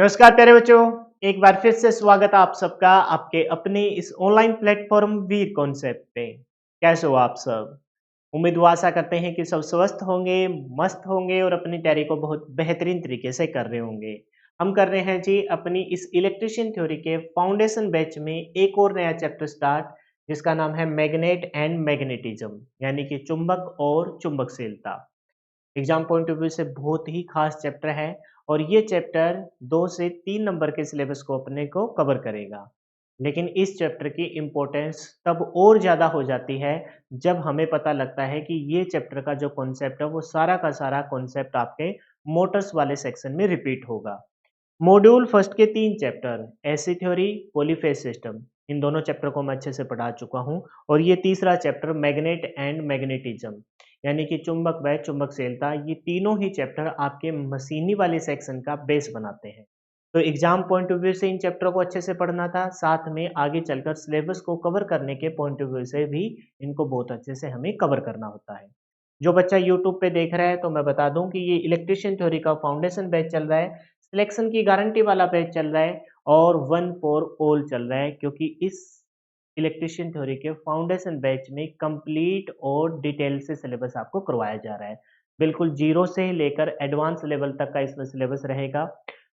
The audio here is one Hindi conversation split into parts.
नमस्कार प्यारे बच्चों, एक बार फिर से स्वागत है आप सबका आपके अपने इस ऑनलाइन प्लेटफॉर्म वीर कॉन्सेप्ट पे। कैसे हो आप सब? उम्मीद व आशा करते हैं कि सब स्वस्थ होंगे, मस्त होंगे और अपनी तैयारी को बहुत बेहतरीन तरीके से कर रहे होंगे। हम कर रहे हैं जी अपनी इस इलेक्ट्रीशियन थ्योरी के फाउंडेशन बैच में एक और नया चैप्टर स्टार्ट, जिसका नाम है मैग्नेट एंड मैग्नेटिज्म, यानी कि चुंबक और चुंबकशीलता। एग्जाम पॉइंट ऑफ व्यू से बहुत ही खास चैप्टर है और ये चैप्टर 2 से 3 नंबर के सिलेबस को अपने को कवर करेगा। लेकिन इस चैप्टर की इम्पोर्टेंस तब और ज़्यादा हो जाती है जब हमें पता लगता है कि ये चैप्टर का जो कॉन्सेप्ट है वो सारा का सारा कॉन्सेप्ट आपके मोटर्स वाले सेक्शन में रिपीट होगा। मॉड्यूल फर्स्ट के 3 chapter AC theory, polyphase system, इन दोनों चैप्टर को मैं अच्छे से पढ़ा चुका हूँ और ये तीसरा चैप्टर मैग्नेट एंड मैग्नेटिज्म, यानी कि चुंबक व चुंबकशीलता, ये तीनों ही चैप्टर आपके मशीनी वाले सेक्शन का बेस बनाते हैं। तो एग्जाम पॉइंट ऑफ व्यू से इन चैप्टरों को अच्छे से पढ़ना था, साथ में आगे चलकर सिलेबस को कवर करने के पॉइंट ऑफ व्यू से भी इनको बहुत अच्छे से हमें कवर करना होता है। जो बच्चा यूट्यूब पे देख रहा है तो मैं बता दूं कि ये इलेक्ट्रिशियन थ्योरी का फाउंडेशन बैच चल रहा है, सिलेक्शन की गारंटी वाला बैच चल रहा है और वन फॉर ऑल चल रहा है, क्योंकि इस इलेक्ट्रिशियन थ्योरी के फाउंडेशन बैच में कंप्लीट और डिटेल से सिलेबस आपको करवाया जा रहा है। बिल्कुल जीरो से लेकर एडवांस लेवल तक का इसमें सिलेबस रहेगा।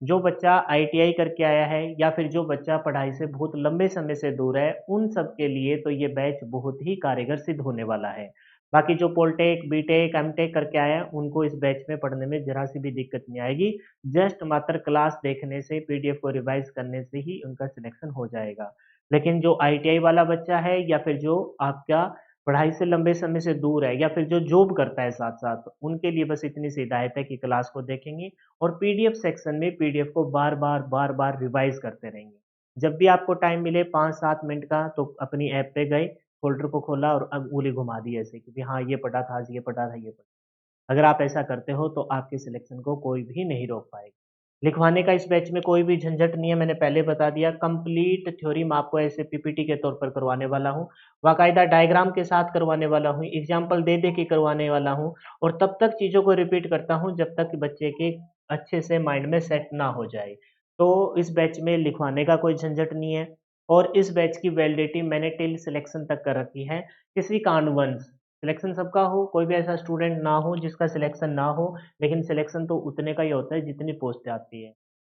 जो बच्चा आईटीआई करके आया है या फिर जो बच्चा पढ़ाई से बहुत लंबे समय से दूर है, उन सब के लिए तो ये बैच बहुत ही कारगर सिद्ध होने वाला है। बाकी जो पॉलिटेक, बीटेक, एमटेक करके आए हैं, उनको इस बैच में पढ़ने में ज़रा सी भी दिक्कत नहीं आएगी। जस्ट मात्र क्लास देखने से, पीडीएफ को रिवाइज़ करने से ही उनका सिलेक्शन हो जाएगा। लेकिन जो आईटीआई वाला बच्चा है या फिर जो आपका पढ़ाई से लंबे समय से दूर है या फिर जो जॉब करता है साथ-साथ, उनके लिए बस इतनी सी हिदायत है कि क्लास को देखेंगे और पीडीएफ सेक्शन में पीडीएफ को बार-बार रिवाइज़ करते रहेंगे। जब भी आपको टाइम मिले 5-7 मिनट का, तो अपनी ऐप पे गए, फ़ोल्डर को खोला और अंगुली घुमा दी ऐसे कि हाँ, ये पढ़ा था आज, ये पढ़ा था, ये पढ़ा। अगर आप ऐसा करते हो तो आपके सिलेक्शन को कोई भी नहीं रोक पाएगा। लिखवाने का इस बैच में कोई भी झंझट नहीं है, मैंने पहले बता दिया। कंप्लीट थ्योरी मैं आपको ऐसे पीपीटी के तौर पर करवाने वाला हूँ, बाकायदा डायग्राम के साथ करवाने वाला हूँ, एग्जाम्पल दे के करवाने वाला हूँ और तब तक चीज़ों को रिपीट करता हूँ जब तक कि बच्चे के अच्छे से माइंड में सेट ना हो जाए। तो इस बैच में लिखवाने का कोई झंझट नहीं है और इस बैच की वैलिडिटी मैंने टिल सिलेक्शन तक कर रखी है। किसी कारणवश सिलेक्शन सबका हो, कोई भी ऐसा स्टूडेंट ना हो जिसका सिलेक्शन ना हो, लेकिन सिलेक्शन तो उतने का ही होता है जितनी पोस्ट आती है।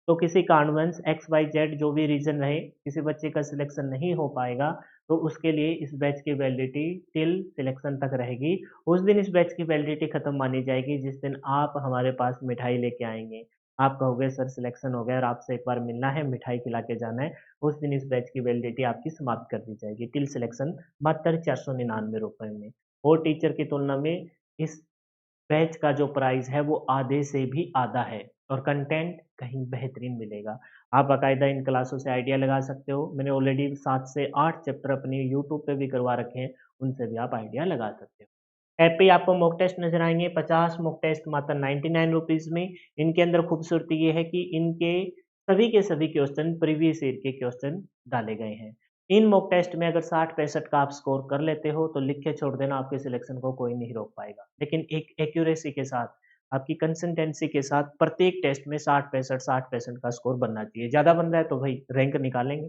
तो किसी कारणवश एक्स वाई जेड जो भी रीज़न रहे, किसी बच्चे का सिलेक्शन नहीं हो पाएगा, तो उसके लिए इस बैच की वैलिडिटी टिल सिलेक्शन तक रहेगी। उस दिन इस बैच की वैलिडिटी खत्म मानी जाएगी जिस दिन आप हमारे पास मिठाई लेके आएँगे। आप कहोगे सर सिलेक्शन हो गया और आपसे एक बार मिलना है, मिठाई खिला के जाना है, उस दिन इस बैच की वैलिडिटी आपकी समाप्त कर दी जाएगी। टिल सिलेक्शन मात्र ₹499 में। और टीचर की तुलना में इस बैच का जो प्राइस है वो आधे से भी आधा है और कंटेंट कहीं बेहतरीन मिलेगा। आप बाकायदा इन क्लासों से आइडिया लगा सकते हो। मैंने ऑलरेडी 7 से 8 चैप्टर अपने यूट्यूब पे भी करवा रखे हैं, उनसे भी आप आइडिया लगा सकते हो। ऐप पे आपको मॉक टेस्ट नज़र आएँगे, 50 मॉक टेस्ट मात्र ₹99 में। इनके अंदर खूबसूरती ये है कि इनके सभी के सभी क्वेश्चन प्रीवियस ईयर के क्वेश्चन डाले गए हैं। इन मॉक टेस्ट में अगर 60-65 का आप स्कोर कर लेते हो तो लिख के छोड़ देना, आपके सिलेक्शन को कोई नहीं रोक पाएगा। लेकिन एक एक्यूरेसी के साथ, आपकी कंसिस्टेंसी के साथ प्रत्येक टेस्ट में 60-65 का स्कोर बनना चाहिए। ज़्यादा बन रहा है तो भाई रैंक निकालेंगे।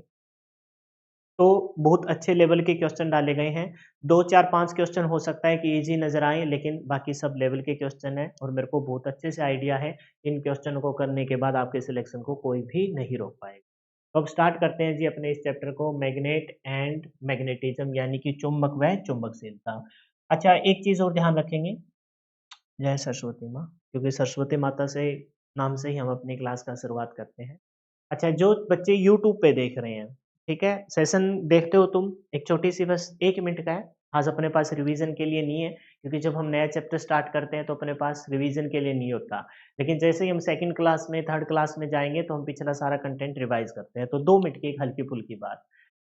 तो बहुत अच्छे लेवल के क्वेश्चन डाले गए हैं। 2, 4, 5 क्वेश्चन हो सकता है कि ईज़ी नज़र आएँ, लेकिन बाकी सब लेवल के क्वेश्चन हैं और मेरे को बहुत अच्छे से आइडिया है, इन क्वेश्चन को करने के बाद आपके सिलेक्शन को कोई भी नहीं रोक पाएगा। तो अब स्टार्ट करते हैं जी अपने इस चैप्टर को, मैग्नेट एंड मैग्नेटिज्म, यानी कि चुंबक व चुंबकशीलता। अच्छा, एक चीज़ और ध्यान रखेंगे, जय सरस्वती माँ, क्योंकि सरस्वती माता से नाम से ही हम अपनी क्लास का शुरुआत करते हैं। अच्छा, जो बच्चे यूट्यूब पे देख रहे हैं, ठीक है? सेशन देखते हो तुम, एक छोटी-सी बस 1 मिनट का है। आज अपने पास रिवीजन के लिए नहीं है, क्योंकि जब हम नया चैप्टर स्टार्ट करते हैं तो अपने पास रिवीजन के लिए नहीं होता। लेकिन जैसे ही हम सेकंड क्लास में, थर्ड क्लास में जाएँगे तो हम पिछला सारा कंटेंट रिवाइज़ करते हैं। तो 2 मिनट की एक हल्की-फुल्की बात।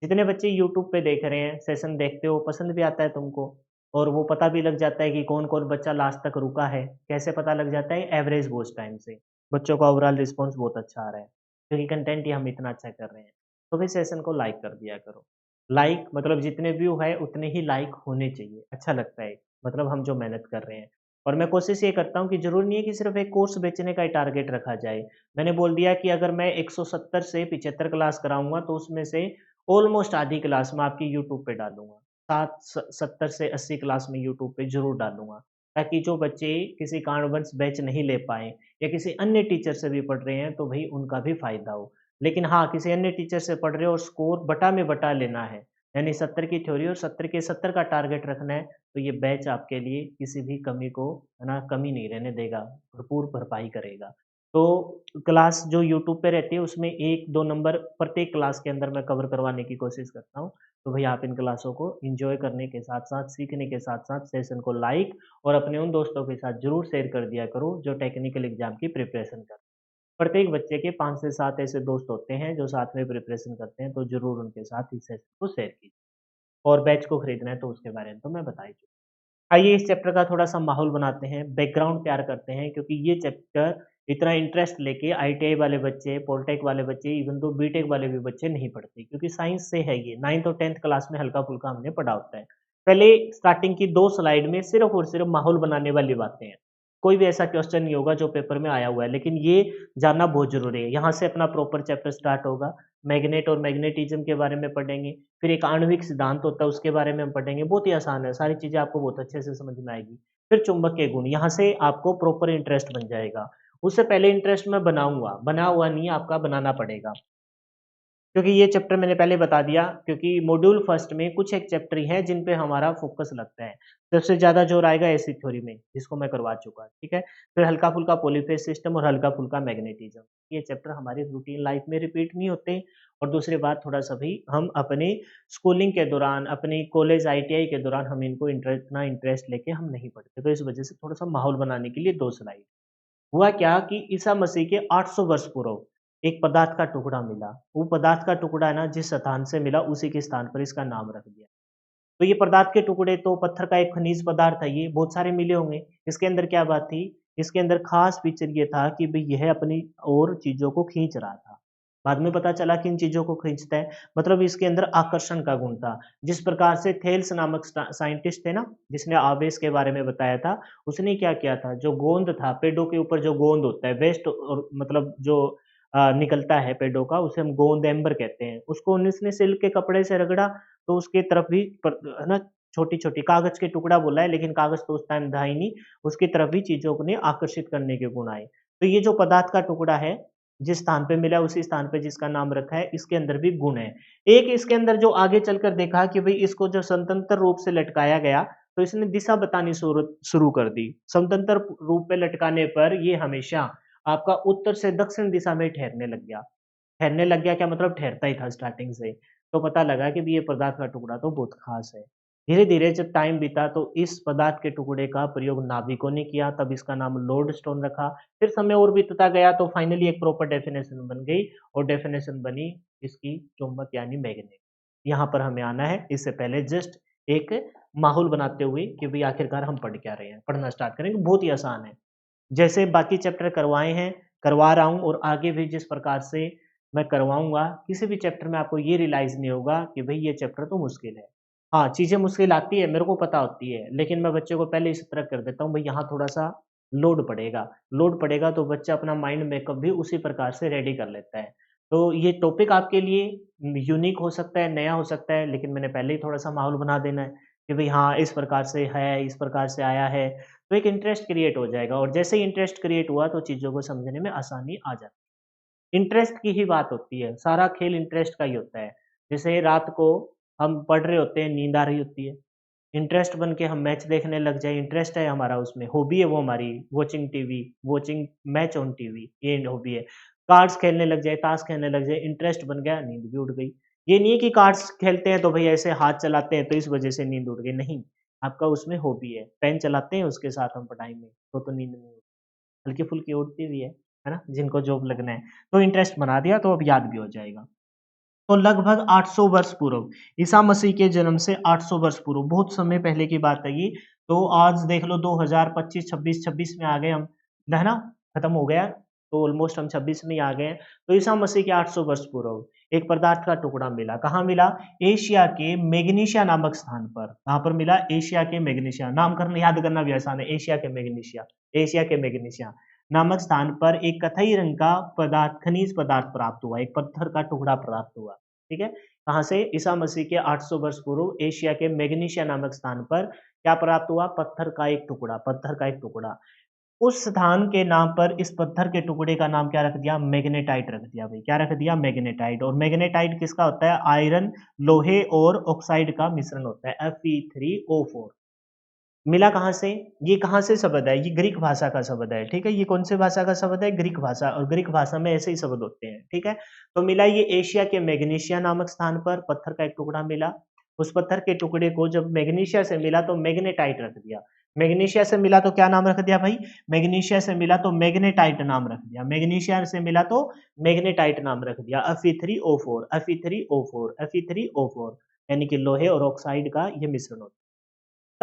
जितने बच्चे यूट्यूब पे देख रहे हैं, सेशन देखते हो, पसंद भी आता है तुमको और वो पता भी लग जाता है कि कौन-कौन बच्चा लास्ट तक रुका है। कैसे पता लग जाता है? एवरेज वॉच टाइम से। बच्चों का ओवरऑल रिस्पॉन्स बहुत अच्छा आ रहा है। क्योंकि कंटेंट ही हम इतना अच्छा कर रहे हैं। तो फिर सेशन को लाइक कर दिया करो। लाइक मतलब जितने व्यू है उतने ही लाइक होने चाहिए, अच्छा लगता है, मतलब हम जो मेहनत कर रहे हैं। और मैं कोशिश ये करता हूँ कि ज़रूरी नहीं है कि सिर्फ़ एक कोर्स बेचने का ही टारगेट रखा जाए। मैंने बोल दिया कि अगर मैं 170 से 75 क्लास कराऊँगा तो उसमें से ऑलमोस्ट आधी क्लास मैं आपकी यूट्यूब पे डालूँगा। 70 से 80 क्लास में यूट्यूब पे ज़रूर डालूँगा, ताकि जो बच्चे किसी कारणवश बैच नहीं ले पाएँ या किसी अन्य टीचर से भी पढ़ रहे हैं तो भई उनका भी फ़ायदा हो। लेकिन हाँ, किसी अन्य टीचर से पढ़ रहे हो और स्कोर बटा में बटा लेना है, यानी 70 की थ्योरी और 70 के 70 का टारगेट रखना है, तो ये बैच आपके लिए किसी भी कमी को है ना, कमी नहीं रहने देगा, भरपूर भरपाई करेगा। तो क्लास जो यूट्यूब पे रहती है उसमें 1-2 नंबर प्रत्येक क्लास के अंदर मैं कवर करवाने की कोशिश करता हूँ। तो भई आप इन क्लासों को एन्जॉय करने के साथ-साथ, सीखने के साथ-साथ सेशन को लाइक और अपने उन दोस्तों के साथ ज़रूर शेयर कर दिया करो जो टेक्निकल एग्ज़ाम की प्रिपरेशन कर। प्रत्येक बच्चे के 5 से 7 ऐसे दोस्त होते हैं जो साथ में प्रिपरेशन करते हैं, तो ज़रूर उनके साथ इस सेशन को शेयर कीजिए। और बैच को खरीदना है तो उसके बारे में तो मैं बता ही चुका। आइए इस चैप्टर का थोड़ा-सा माहौल बनाते हैं, बैकग्राउंड तैयार करते हैं क्योंकि ये चैप्टर इतना इंटरेस्ट लेके आईटीआई वाले बच्चे, पॉलिटेक वाले बच्चे, इवन दो बीटेक वाले भी बच्चे नहीं पढ़ते क्योंकि साइंस से है ये। 9th और 10th क्लास में हल्का-फुल्का हमने पढ़ा होता है। पहले स्टार्टिंग की 2 स्लाइड में सिर्फ़ और सिर्फ़ माहौल बनाने वाली बातें हैं। कोई भी ऐसा क्वेश्चन नहीं होगा जो पेपर में आया हुआ है, लेकिन ये जानना बहुत ज़रूरी है। यहाँ से अपना प्रॉपर चैप्टर स्टार्ट होगा। मैग्नेट और मैग्नेटिज़्म के बारे में पढ़ेंगे, फिर एक आणविक सिद्धांत होता है उसके बारे में हम पढ़ेंगे, बहुत ही आसान है, सारी चीज़ें आपको बहुत अच्छे से समझ में आएगी। फिर चुंबक के गुण, यहाँ से आपको प्रॉपर इंटरेस्ट बन जाएगा। उससे पहले इंटरेस्ट मैं बनाऊँगा, बना हुआ नहीं है, आपका बनाना पड़ेगा। क्योंकि ये चैप्टर मैंने पहले बता दिया क्योंकि मॉड्यूल फर्स्ट में कुछ एक चैप्टर ही हैं जिन पे हमारा फोकस लगता है। सबसे ज़्यादा जोर आएगा एसिड थ्योरी में, जिसको मैं करवा चुका, ठीक है? फिर हल्का-फुल्का पॉलीफ़ेज़ सिस्टम और हल्का-फुल्का मैग्नेटिज़्म। ये चैप्टर हमारी रूटीन लाइफ़ में रिपीट नहीं होते और दूसरी बात थोड़ा-सा भी हम अपने स्कूलिंग के दौरान, अपनी कॉलेज आईटीआई के दौरान हम इनको इतना इंटरेस्ट लेके हम नहीं पढ़ते। तो इस वजह से थोड़ा-सा माहौल बनाने के लिए 2 स्लाइड। हुआ क्या कि ईसा मसीह के 800 वर्ष पूर्व एक पदार्थ का टुकड़ा मिला। वो पदार्थ का टुकड़ा है ना जिस स्थान से मिला उसी के स्थान पर इसका नाम रख दिया। तो ये पदार्थ के टुकड़े तो पत्थर का एक खनिज पदार्थ है ये, बहुत सारे मिले होंगे। इसके अंदर क्या बात थी? इसके अंदर खास फीचर ये था कि भई यह अपनी ओर चीज़ों को खींच रहा था। बाद में पता चला किन चीज़ों को खींचता है, मतलब इसके अंदर आकर्षण का गुण था। जिस प्रकार से थेल्स नामक साइंटिस्ट थे ना, जिसने आवेश के बारे में बताया था, उसने क्या किया था, जो गोंद था, पेड़ों के ऊपर जो गोंद होता है, वेस्ट और मतलब जो निकलता है पेड़ों का, उसे हम गोंद एम्बर कहते हैं। उसको उसने सिल्क के कपड़े से रगड़ा, तो उसकी तरफ भी है ना, छोटी-छोटी कागज़ के टुकड़ा बोला है, लेकिन कागज़ तो उस टाइम था ही नहीं, उसकी तरफ भी चीज़ों को ने आकर्षित करने के गुण आए। तो ये जो पदार्थ का टुकड़ा है, जिस स्थान पे मिला उसी स्थान पे जिसका नाम रखा है, इसके अंदर भी गुण है। एक इसके अंदर जो आगे चलकर देखा कि भई इसको जो स्वतंत्र रूप से लटकाया गया, तो इसने दिशा बतानी शुरू कर दी। स्वतंत्र रूप पे लटकाने पर ये हमेशा आपका उत्तर से दक्षिण दिशा में ठहरने लग गया। ठहरने लग गया क्या मतलब ठहरता ही था स्टार्टिंग से। तो पता लगा कि भई ये पदार्थ का टुकड़ा तो बहुत ख़ास है। धीरे-धीरे जब टाइम बीता तो इस पदार्थ के टुकड़े का प्रयोग नाविकों ने किया, तब इसका नाम लोड स्टोन रखा। फिर समय और बीतता गया तो फाइनली एक प्रॉपर डेफिनेशन बन गई और डेफिनेशन बनी इसकी चुंबक यानी मैग्नेट। यहाँ पर हमें आना है, इससे पहले जस्ट एक माहौल बनाते हुए कि भई आखिरकार हम पढ़ क्या रहे हैं, पढ़ना स्टार्ट करेंगे, बहुत ही आसान है। जैसे बाकी चैप्टर करवाए हैं, करवा रहा हूँ और आगे भी जिस प्रकार से मैं करवाऊँगा, किसी भी चैप्टर में आपको ये रियलाइज़ नहीं होगा कि भई ये चैप्टर तो मुश्किल है। हाँ, चीज़ें मुश्किल आती है, मेरे को पता होती है, लेकिन मैं बच्चे को पहले इस तरह कर देता हूँ, भई यहाँ थोड़ा-सा लोड पड़ेगा तो बच्चा अपना माइंड मेकअप भी उसी प्रकार से रेडी कर लेता है। तो ये टॉपिक आपके लिए यूनिक हो सकता है, नया हो सकता है, लेकिन मैंने पहले ही थोड़ा-सा माहौल बना देना है कि भई हाँ, इस प्रकार से है, इस प्रकार से आया है, तो एक इंटरेस्ट क्रिएट हो जाएगा और जैसे ही इंटरेस्ट क्रिएट हुआ तो चीज़ों को समझने में आसानी आ जाती है। इंटरेस्ट की ही बात होती है, सारा खेल इंटरेस्ट का ही होता है। जैसे रात को हम पढ़ रहे होते हैं, नींद आ रही होती है, इंटरेस्ट बन के हम मैच देखने लग जाएँ, इंटरेस्ट है हमारा उसमें, हॉबी है वो हमारी, watching TV, watching match on TV, ये हॉबी है। कार्ड्स खेलने लग जाए, ताश खेलने लग जाए, इंटरेस्ट बन गया, नींद भी उड़ गई। ये नहीं है कि कार्ड्स खेलते हैं तो भई ऐसे हाथ चलाते हैं तो इस वज़ह से नींद उड़ गई, नहीं। आपका उसमें हॉबी है, पेन चलाते हैं उसके साथ हम पढ़ाई में, तो नींद नहीं उड़ती। हल्की-फुल्की उड़ती भी है ना? जिनको जॉब लगना है। तो इंटरेस्ट बना दिया तो अब याद भी हो जाएगा। तो लगभग 800 वर्ष पूर्व, ईसा मसीह के जन्म से 800 वर्ष पूर्व, बहुत समय पहले की बात है ये। तो आज देख लो 2025, 26 में आ गए हम, है ना? खत्म हो गया, तो ऑलमोस्ट हम 26 में ही आ गए हैं। तो ईसा मसीह के 800 वर्ष पूर्व, एक पदार्थ का टुकड़ा मिला। कहाँ मिला? एशिया के मैग्नीशिया नामक स्थान पर। कहाँ पर मिला? एशिया के मैग्नीशिया। नामकरण याद करना भी आसान है, एशिया के मैग्नीशिया, एशिया के मैग्नीशिया नामक स्थान पर एक कथई रंग का पदार्थ, खनिज पदार्थ प्राप्त हुआ, एक पत्थर का टुकड़ा प्राप्त हुआ। ठीक है, कहाँ से? ईसा मसीह के 800 वर्ष पूर्व एशिया के मैग्नीशिया नामक स्थान पर क्या प्राप्त हुआ? पत्थर का एक टुकड़ा, पत्थर का एक टुकड़ा। उस स्थान के नाम पर इस पत्थर के टुकड़े का नाम क्या रख दिया? मैग्नेटाइट रख दिया भाई। क्या रख दिया? मैग्नेटाइट। और मैग्नेटाइट किसका होता है? आयरन, लोहे और ऑक्साइड का मिश्रण होता है, Fe3O4। मिला कहाँ से? ये कहाँ से शब्द है? ये ग्रीक भाषा का शब्द है। ठीक है, ये कौन से भाषा का शब्द है? ग्रीक भाषा। और ग्रीक भाषा में ऐसे ही शब्द होते हैं। ठीक है, तो मिला ये एशिया के मैग्नीशिया नामक स्थान पर पत्थर का एक टुकड़ा मिला। उस पत्थर के टुकड़े को जब मैग्नीशिया से मिला तो मैग्नेटाइट रख दिया। मैग्नीशिया से मिला तो क्या नाम रख दिया भाई? मैग्नीशिया से मिला तो मैग्नेटाइट नाम रख दिया। मैग्नीशिया से मिला तो मैग्नेटाइट नाम रख दिया। Fe3O4, Fe3O4, Fe3O4 यानी कि लोहे और ऑक्साइड का ये मिश्रण होता है।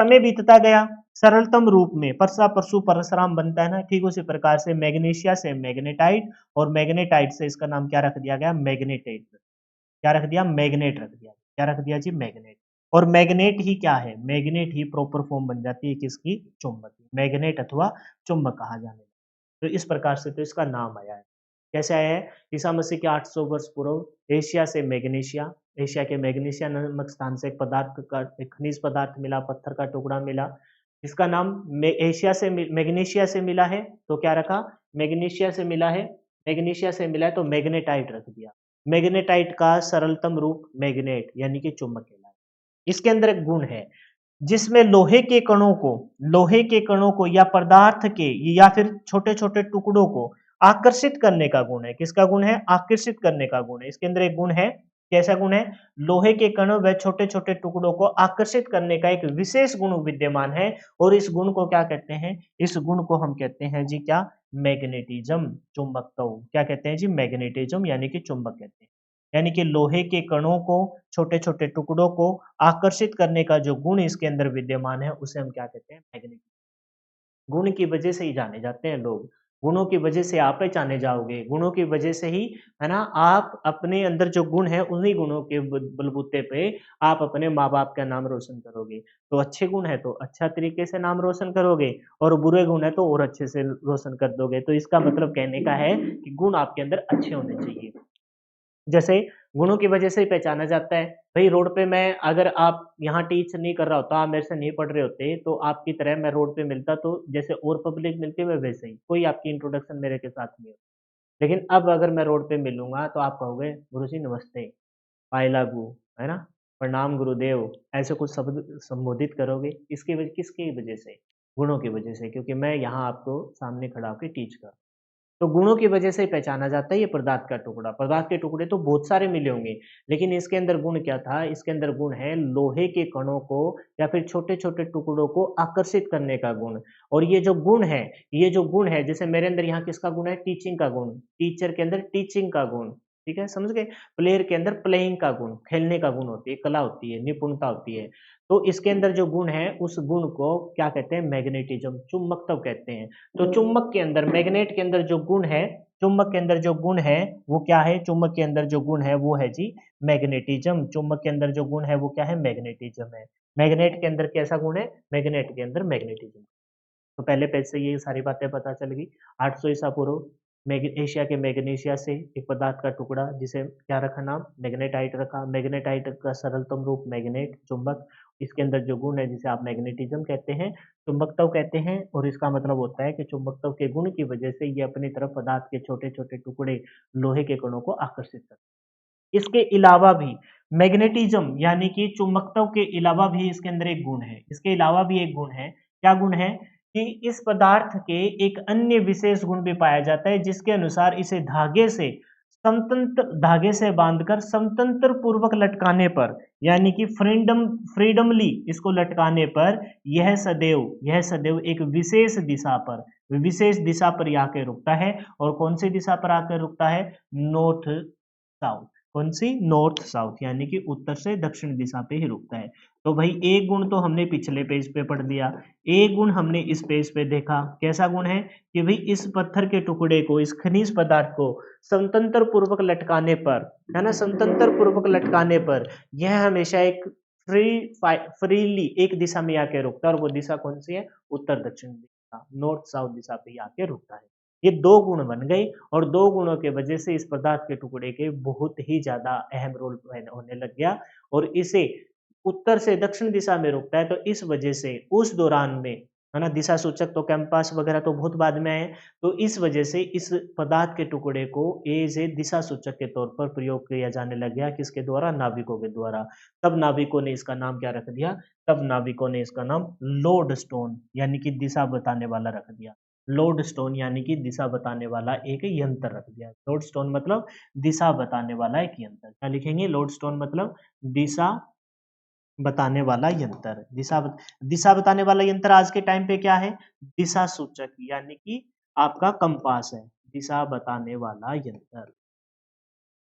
समय बीतता गया, सरलतम रूप में परसा परसु परसराम बनता है ना, ठीक उसी प्रकार से मैग्नीशिया से मैग्नेटाइट और मैग्नेटाइट से इसका नाम क्या रख दिया गया? मैग्नेटाइट। क्या रख दिया? मैग्नेट रख दिया। क्या रख दिया जी? मैग्नेट। और मैग्नेट ही क्या है? मैग्नेट ही प्रॉपर फॉर्म बन जाती है किसकी? चुंबक की। मैग्नेट अथवा चुंबक कहा जाने लगा। तो इस प्रकार से तो इसका नाम आया है। कैसे आया है? ईसा मसीह के 800 वर्ष पूर्व एशिया से मैग्नीशिया, एशिया के मैग्नीशिया नामक स्थान से एक पदार्थ का, एक खनिज पदार्थ मिला, पत्थर का टुकड़ा मिला। इसका नाम एशिया से मैग्नीशिया से मिला है तो क्या रखा? मैग्नीशिया से मिला है, मैग्नीशिया से मिला है तो मैग्नेटाइट रख दिया। मैग्नेटाइट का सरलतम रूप मैग्नेट यानी कि चुंबक कहलाता है। इसके अंदर एक गुण है जिसमें लोहे के कणों को या पदार्थ के या फिर छोटे-छोटे टुकड़ों को आकर्षित करने का गुण है। किसका गुण है? आकर्षित करने का गुण है। इसके अंदर एक गुण है, कैसा गुण है? लोहे के कणों व छोटे-छोटे टुकड़ों को आकर्षित करने का एक विशेष गुण विद्यमान है और इस गुण को क्या कहते हैं? इस गुण को हम कहते हैं जी क्या? मैग्नेटिज्म, चुंबकत्व। क्या कहते हैं जी? मैग्नेटिज्म यानी कि चुंबक कहते हैं। यानी कि लोहे के कणों को, छोटे-छोटे टुकड़ों को आकर्षित करने का जो गुण इसके अंदर विद्यमान है, उसे हम क्या कहते हैं? मैग्नेटिज्म। गुण की वजह से ही जाने जाते हैं लोग। गुणों की वजह से आप पहचाने जाओगे। गुणों की वजह से ही, है ना, आप अपने अंदर जो गुण है, उन्हीं गुणों के बलबूते पे आप अपने माँ-बाप का नाम रोशन करोगे। तो अच्छे गुण है तो अच्छा तरीके से नाम रोशन करोगे और बुरे गुण है तो और अच्छे से रोशन कर दोगे। तो इसका मतलब कहने का है कि गुण आपके अंदर अच्छे होने चाहिए। जैसे गुणों की वजह से ही पहचाना जाता है। भई रोड पे मैं, अगर आप यहाँ टीच नहीं कर रहा होता, आप मेरे से नहीं पढ़ रहे होते, तो आपकी तरह मैं रोड पे मिलता तो जैसे और पब्लिक मिलती है मैं वैसे ही, कोई आपकी इंट्रोडक्शन मेरे के साथ नहीं होती। लेकिन अब अगर मैं रोड पे मिलूँगा तो आप कहोगे गुरुजी नमस्ते, पाए लागू, है ना? प्रणाम गुरुदेव, ऐसे कुछ शब्द संबोधित करोगे। किसकी वजह से? गुणों की वजह से, क्योंकि मैं यहाँ आपको सामने खड़ा होके टीच कर, तो गुणों की वजह से ही पहचाना जाता है ये पदार्थ का टुकड़ा। पदार्थ के टुकड़े तो बहुत सारे मिले होंगे, लेकिन इसके अंदर गुण क्या था? इसके अंदर गुण है लोहे के कणों को या फिर छोटे-छोटे टुकड़ों को आकर्षित करने का गुण। और ये जो गुण है, जैसे मेरे अंदर यहाँ किसका गुण है? टीचिंग का गुण। टीचर के अंदर टीचिंग का गुण, ठीक है, समझ गए? प्लेयर के अंदर प्लेइंग का गुण, खेलने का गुण होती है, कला होती है, निपुणता होती है। तो इसके अंदर जो गुण है, उस गुण को क्या कहते हैं? मैग्नेटिज्म, चुंबकत्व कहते हैं। तो चुंबक के अंदर, मैग्नेट के अंदर जो गुण है, चुंबक के अंदर जो गुण है वो क्या है? चुंबक के अंदर जो गुण है वो है जी मैग्नेटिज्म। चुंबक के अंदर जो गुण है वो क्या है? मैग्नेटिज्म है। मैग्नेट के अंदर कैसा गुण है? मैग्नेट के अंदर मैग्नेटिज्म। तो पहले पेज से ये सारी बातें पता चल गई। 800 ईसा पूर्व एशिया के मैग्नीशिया से एक पदार्थ का टुकड़ा, जिसे क्या रखा नाम? मैग्नेटाइट रखा। मैग्नेटाइट का सरलतम रूप मैग्नेट, चुंबक। इसके अंदर जो गुण है जिसे आप मैग्नेटिज्म कहते हैं, चुंबकत्व कहते हैं, और इसका मतलब होता है कि चुंबकत्व के गुण की वजह से ये अपनी तरफ पदार्थ के छोटे-छोटे टुकड़े, लोहे के कणों को आकर्षित करते हैं। इसके अलावा भी मैग्नेटिज्म यानी कि चुंबकत्व के अलावा भी इसके अंदर एक गुण है। इसके अलावा भी एक गुण है। क्या गुण है? कि इस पदार्थ के एक अन्य विशेष गुण भी पाया जाता है, जिसके अनुसार इसे धागे से बांधकर समतंत्र पूर्वक लटकाने पर, यानी कि फ्रीडमली इसको लटकाने पर यह सदैव एक विशेष दिशा पर आके रुकता है। और कौन सी दिशा पर आकर रुकता है? North south. कौन सी? नॉर्थ साउथ, यानी कि उत्तर से दक्षिण दिशा पे ही रुकता है। तो भाई एक गुण तो हमने पिछले पेज पे पढ़ लिया, एक गुण हमने इस पेज पे देखा। कैसा गुण है? कि भाई इस पत्थर के टुकड़े को, इस खनिज पदार्थ को समतंत्र पूर्वक लटकाने पर, है ना, समतंत्र पूर्वक लटकाने पर यह हमेशा एक फ्रीली एक दिशा में आके रुकता है, और वो दिशा कौन सी है? उत्तर दक्षिण दिशा, नॉर्थ साउथ दिशा पे ही आके रुकता है। ये दो गुण बन गए, और दो गुणों के वजह से इस पदार्थ के टुकड़े के बहुत ही ज्यादा अहम रोल होने लग गया, और इसे उत्तर से दक्षिण दिशा में रुकता है। तो इस वजह से उस दौरान में, है ना, दिशा सूचक तो कैंपस वगैरह तो बहुत बाद में आए, तो इस वजह से इस पदार्थ के टुकड़े को एज ए दिशा सूचक के तौर पर प्रयोग किया जाने लग गया। किसके द्वारा? नाविकों के द्वारा। तब नाविकों ने इसका नाम क्या रख दिया? तब नाविकों ने इसका नाम लोड स्टोन, यानी कि दिशा बताने वाला रख दिया। लोड स्टोन यानी कि दिशा बताने वाला एक यंत्र रख दिया। लोड स्टोन मतलब दिशा बताने वाला एक यंत्र। क्या लिखेंगे? लोड स्टोन मतलब दिशा बताने वाला यंत्र। दिशा बताने वाला यंत्र आज के टाइम पे क्या है? दिशा सूचक, यानी कि आपका कंपास है, दिशा बताने वाला यंत्र।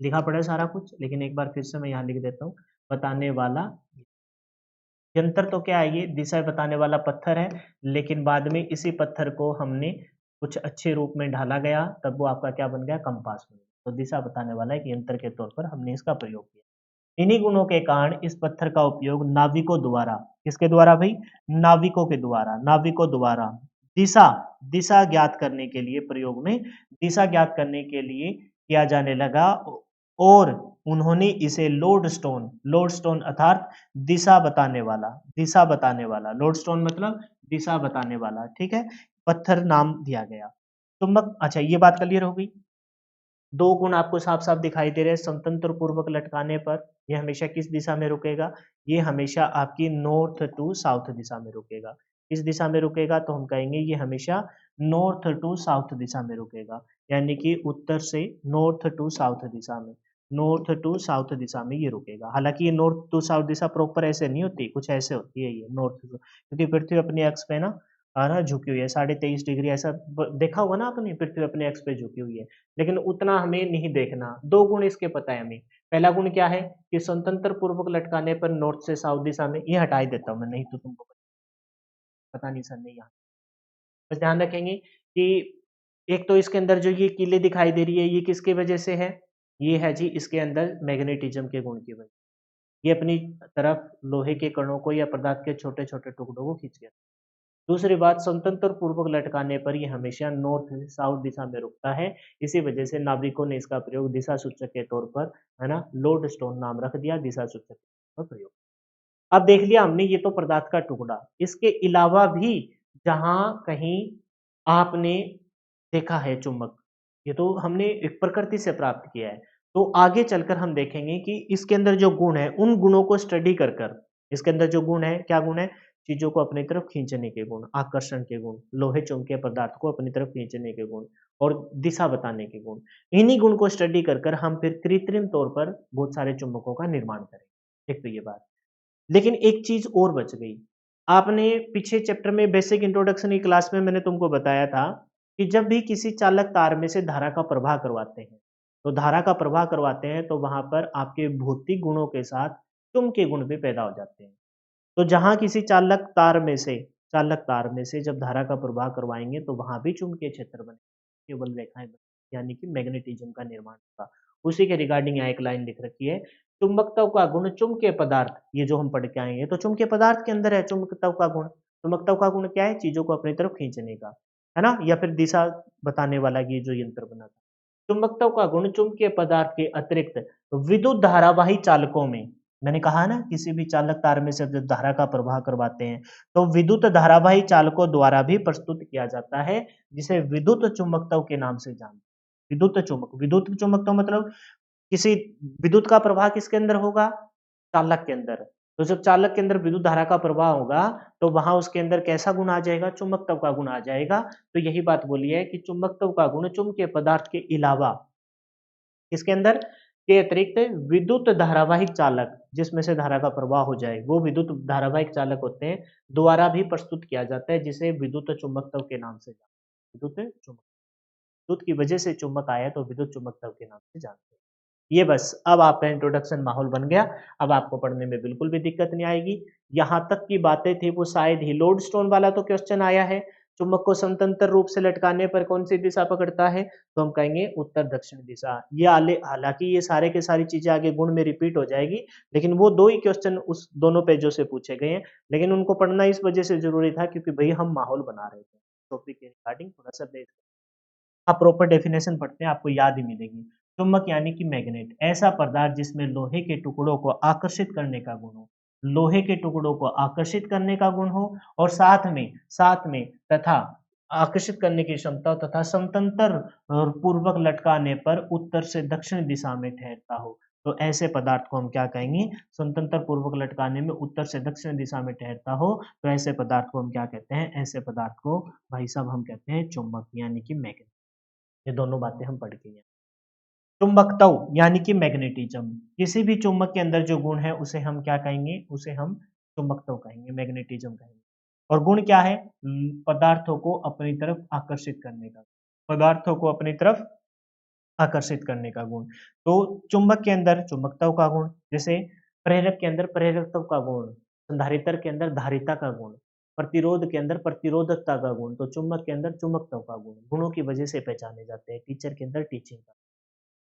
लिखा पड़ा है सारा कुछ, लेकिन एक बार फिर से मैं यहाँ लिख देता हूँ। बताने वाला यंत्र तो क्या है? ये दिशा बताने वाला पत्थर है, लेकिन बाद में इसी पत्थर को हमने कुछ अच्छे रूप में ढाला गया, तब वो आपका क्या बन गया? कंपास बन गया। तो दिशा बताने वाला एक यंत्र के तौर पर हमने इसका प्रयोग किया। इन्हीं गुणों के कारण इस पत्थर का उपयोग नाविकों द्वारा, किसके द्वारा भाई? नाविकों के द्वारा, नाविकों द्वारा दिशा दिशा ज्ञात करने के लिए, प्रयोग में दिशा ज्ञात करने के लिए किया जाने लगा, और उन्होंने इसे लोड स्टोन अर्थात दिशा बताने वाला, दिशा बताने वाला, लोड स्टोन मतलब दिशा बताने वाला, ठीक है, पत्थर नाम दिया गया। चुंबक, अच्छा ये बात क्लियर हो गई। दो गुण आपको साफ-साफ दिखाई दे रहे हैं। स्वतंत्र पूर्वक लटकाने पर ये हमेशा किस दिशा में रुकेगा? ये हमेशा आपकी नॉर्थ टू साउथ दिशा में रुकेगा। किस दिशा में रुकेगा? तो हम कहेंगे ये हमेशा नॉर्थ टू साउथ दिशा में रुकेगा, यानी कि उत्तर से नॉर्थ टू साउथ दिशा में, नॉर्थ टू साउथ दिशा में ये रुकेगा। हालाँकि ये नॉर्थ टू साउथ दिशा प्रॉपर ऐसे नहीं होती, कुछ ऐसे होती है ये नॉर्थ टू, क्योंकि पृथ्वी अपने अक्ष पे ना झुकी हुई है, 23.5 डिग्री ऐसा देखा होगा ना आपने, पृथ्वी अपने अक्ष पे झुकी हुई है। लेकिन उतना हमें नहीं देखना। दो गुण इसके पता है हमें। पहला गुण क्या है? कि स्वतंत्र पूर्वक लटकाने पर नॉर्थ से साउथ दिशा में, ये हटा ही देता हूँ मैं, नहीं तो तुमको पता नहीं सर, नहीं यहाँ। बस ध्यान रखेंगे कि एक तो इसके अंदर जो ये कीलें दिखाई दे रही है, ये किसकी वजह से है? ये है जी इसके अंदर मैग्नेटिज्म के गुण की वजह। ये अपनी तरफ लोहे के कणों को या पदार्थ के छोटे-छोटे टुकड़ों को खींच के, दूसरी बात, स्वतंत्र पूर्वक लटकाने पर ये हमेशा नॉर्थ से साउथ दिशा में रुकता है। इसी वजह से नाविकों ने इसका प्रयोग दिशा सूचक के तौर पर, है ना, लोड स्टोन नाम रख दिया, दिशा सूचक का प्रयोग। अब देख लिया हमने ये तो पदार्थ का टुकड़ा। इसके अलावा भी जहां कहीं आपने देखा है चुंबक, ये तो हमने एक प्रकृति से प्राप्त किया है। तो आगे चलकर हम देखेंगे कि इसके अंदर जो गुण है, उन गुणों को स्टडी कर कर, इसके अंदर जो गुण है, क्या गुण है? चीजों को अपनी तरफ खींचने के गुण, आकर्षण के गुण, लोहे चुंबकीय पदार्थ को अपनी तरफ खींचने के गुण, और दिशा बताने के गुण। इन्हीं गुण को स्टडी कर कर हम फिर कृत्रिम तौर पर बहुत सारे चुंबकों का निर्माण करेंगे। एक तो ये बात। लेकिन एक चीज और बच गई। आपने पीछे चैप्टर में बेसिक इंट्रोडक्शन की क्लास में मैंने तुमको बताया था कि जब भी किसी चालक तार में से धारा का प्रवाह करवाते हैं, तो धारा का प्रवाह करवाते हैं तो वहां पर आपके भौतिक गुणों के साथ चुंबकीय गुण भी पैदा हो जाते हैं। तो जहां किसी चालक तार में से जब धारा का प्रवाह करवाएंगे तो वहां भी चुंबकीय क्षेत्र बने, केवल रेखाएं बने, यानी कि मैग्नेटिज्म का निर्माण होगा। उसी के रिगार्डिंग यहाँ एक लाइन लिख रखी है, चुंबकत्व का गुण चुंबकीय पदार्थ, ये जो हम पढ़ के आए हैं तो चुंबकीय पदार्थ के अंदर है चुंबकत्व का गुण। चुंबकत्व का गुण क्या है? चीजों को अपनी तरफ खींचने का, है ना, या फिर दिशा बताने वाला ये जो यंत्र बना था। चुंबकत्व का गुण चुंबकीय पदार्थ के अतिरिक्त विद्युत धारावाही चालकों में, मैंने कहा ना किसी भी चालक तार में से जब धारा का प्रवाह करवाते हैं तो विद्युत धारावाही चालकों द्वारा भी प्रस्तुत किया जाता है, जिसे विद्युत चुंबकत्व के नाम से जानते हैं। विद्युत चुंबकत्व मतलब किसी विद्युत का प्रवाह किसके अंदर होगा? चालक के अंदर। तो जब चालक के अंदर विद्युत धारा का प्रवाह होगा तो वहां उसके अंदर कैसा गुण आ जाएगा? चुंबकत्व का गुण आ जाएगा। तो यही बात बोली है कि चुंबकत्व का गुण चुंबकीय पदार्थ के अलावा किसके अंदर के अतिरिक्त विद्युत धारावाहिक चालक, जिसमें से धारा का प्रवाह हो जाए, वो विद्युत धारावाहिक चालक होते हैं, द्वारा भी प्रस्तुत किया जाता है, जिसे विद्युत चुंबकत्व के नाम से जानते हैं। विद्युत चुंबक, विद्युत की वजह से चुंबक आया तो विद्युत चुंबकत्व के नाम से जानते हैं। ये बस अब आपका इंट्रोडक्शन माहौल बन गया। अब आपको पढ़ने में बिल्कुल भी दिक्कत नहीं आएगी। यहाँ तक की बातें थी वो शायद ही लोडस्टोन वाला तो क्वेश्चन आया है, चुंबक को स्वतंत्र रूप से लटकाने पर कौन सी दिशा पकड़ता है? तो हम कहेंगे उत्तर दक्षिण दिशा। ये आले हालाँकि ये सारे के सारी चीज़ें आगे गुण में रिपीट हो जाएगी, लेकिन वो 2 ही क्वेश्चन उस दोनों पेजों से पूछे गए हैं। लेकिन उनको पढ़ना इस वजह से ज़रूरी था क्योंकि भई हम माहौल बना रहे थे। टॉपिक के रिगार्डिंग थोड़ा-सा बेस आप प्रॉपर डेफिनेशन पढ़ते हैं आपको याद ही मिलेगी। चुंबक यानी कि मैग्नेट ऐसा पदार्थ जिसमें लोहे के टुकड़ों को आकर्षित करने का गुण हो। लोहे के टुकड़ों को आकर्षित करने का गुण हो और साथ में तथा आकर्षित करने की क्षमता तथा समतंत्र पूर्वक लटकाने पर उत्तर से दक्षिण दिशा में ठहरता हो। तो ऐसे पदार्थ को हम क्या कहेंगे? स्वतंत्र पूर्वक लटकाने में उत्तर से दक्षिण दिशा में ठहरता हो, तो ऐसे पदार्थ को हम क्या कहते हैं? ऐसे पदार्थ को भाई साहब हम कहते हैं चुंबक यानी कि मैग्नेट। ये दोनों बातें हम पढ़ के हैं। चुंबकत्व यानी कि मैग्नेटिज्म किसी भी चुंबक के अंदर जो गुण है उसे हम क्या कहेंगे? उसे हम चुंबकत्व कहेंगे, मैग्नेटिज्म कहेंगे। और गुण क्या है? पदार्थों को अपनी तरफ आकर्षित करने का। पदार्थों को अपनी तरफ आकर्षित करने का गुण। तो चुंबक के अंदर चुंबकत्व का गुण, जैसे प्रेरक के अंदर प्रेरकत्व का गुण, संधारित्र के अंदर धारिता का गुण, प्रतिरोध के अंदर प्रतिरोधकता का गुण, तो चुंबक के अंदर चुंबकत्व का गुण, गुणों की वजह से पहचाने जाते हैं। टीचर के अंदर टीचिंग का।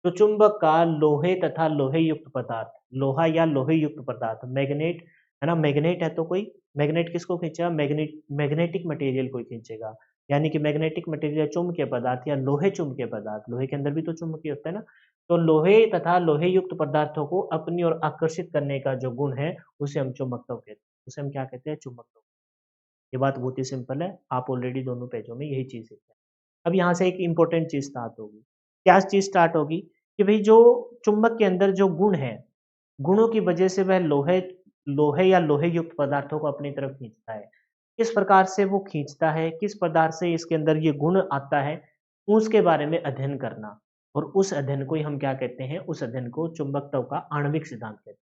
तो चुंबक का लोहे तथा लोहे युक्त पदार्थ, लोहा या लोहे युक्त पदार्थ, मैग्नेट है ना, मैग्नेट है तो कोई मैग्नेट किसको खींचेगा? मैग्नेटिक मटेरियल को खींचेगा। यानी कि मैग्नेटिक मटेरियल चुंबकीय पदार्थ या लोहे चुंबकीय पदार्थ, लोहे के अंदर भी तो चुंबकीय होता है ना, तो लोहे तथा लोहे युक्त पदार्थों को अपनी ओर आकर्षित करने का जो गुण है उसे हम चुंबकत्व कहते हैं। उसे हम क्या कहते हैं? चुंबकत्व। ये बात बहुत ही सिंपल है, आप ऑलरेडी दोनों पेजों में यही चीज सीखे हैं। अब यहाँ से एक इंपॉर्टेंट चीज स्टार्ट होगी। क्या चीज स्टार्ट होगी? कि भाई जो चुंबक के अंदर जो गुण है, गुणों की वजह से वह लोहे लोहे या लोहे युक्त पदार्थों को अपनी तरफ खींचता है। किस प्रकार से वो खींचता है, किस पदार्थ से इसके अंदर ये गुण आता है, उसके बारे में अध्ययन करना। और उस अध्ययन को ही हम क्या कहते हैं? उस अध्ययन को चुंबकत्व का आणविक सिद्धांत कहते हैं।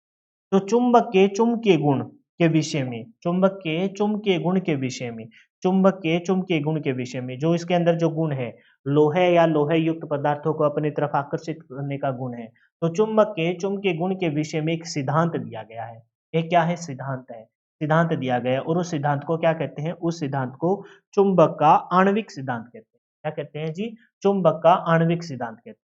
तो चुंबक के चुंबकीय गुण के विषय में, चुंबक के चुंबकीय गुण के विषय में, चुंबक के चुंबकीय गुण के विषय में, जो इसके अंदर जो गुण है, लोहे या लोहे युक्त पदार्थों को अपनी तरफ आकर्षित करने का गुण है। तो चुंबक के चुंबकीय गुण के विषय में एक सिद्धांत दिया गया है। ये क्या है? सिद्धांत है। सिद्धांत दिया गया है और उस सिद्धांत को क्या कहते हैं? उस सिद्धांत को चुंबक का आणविक सिद्धांत कहते हैं। क्या कहते हैं जी? चुंबक का आणविक सिद्धांत कहते हैं।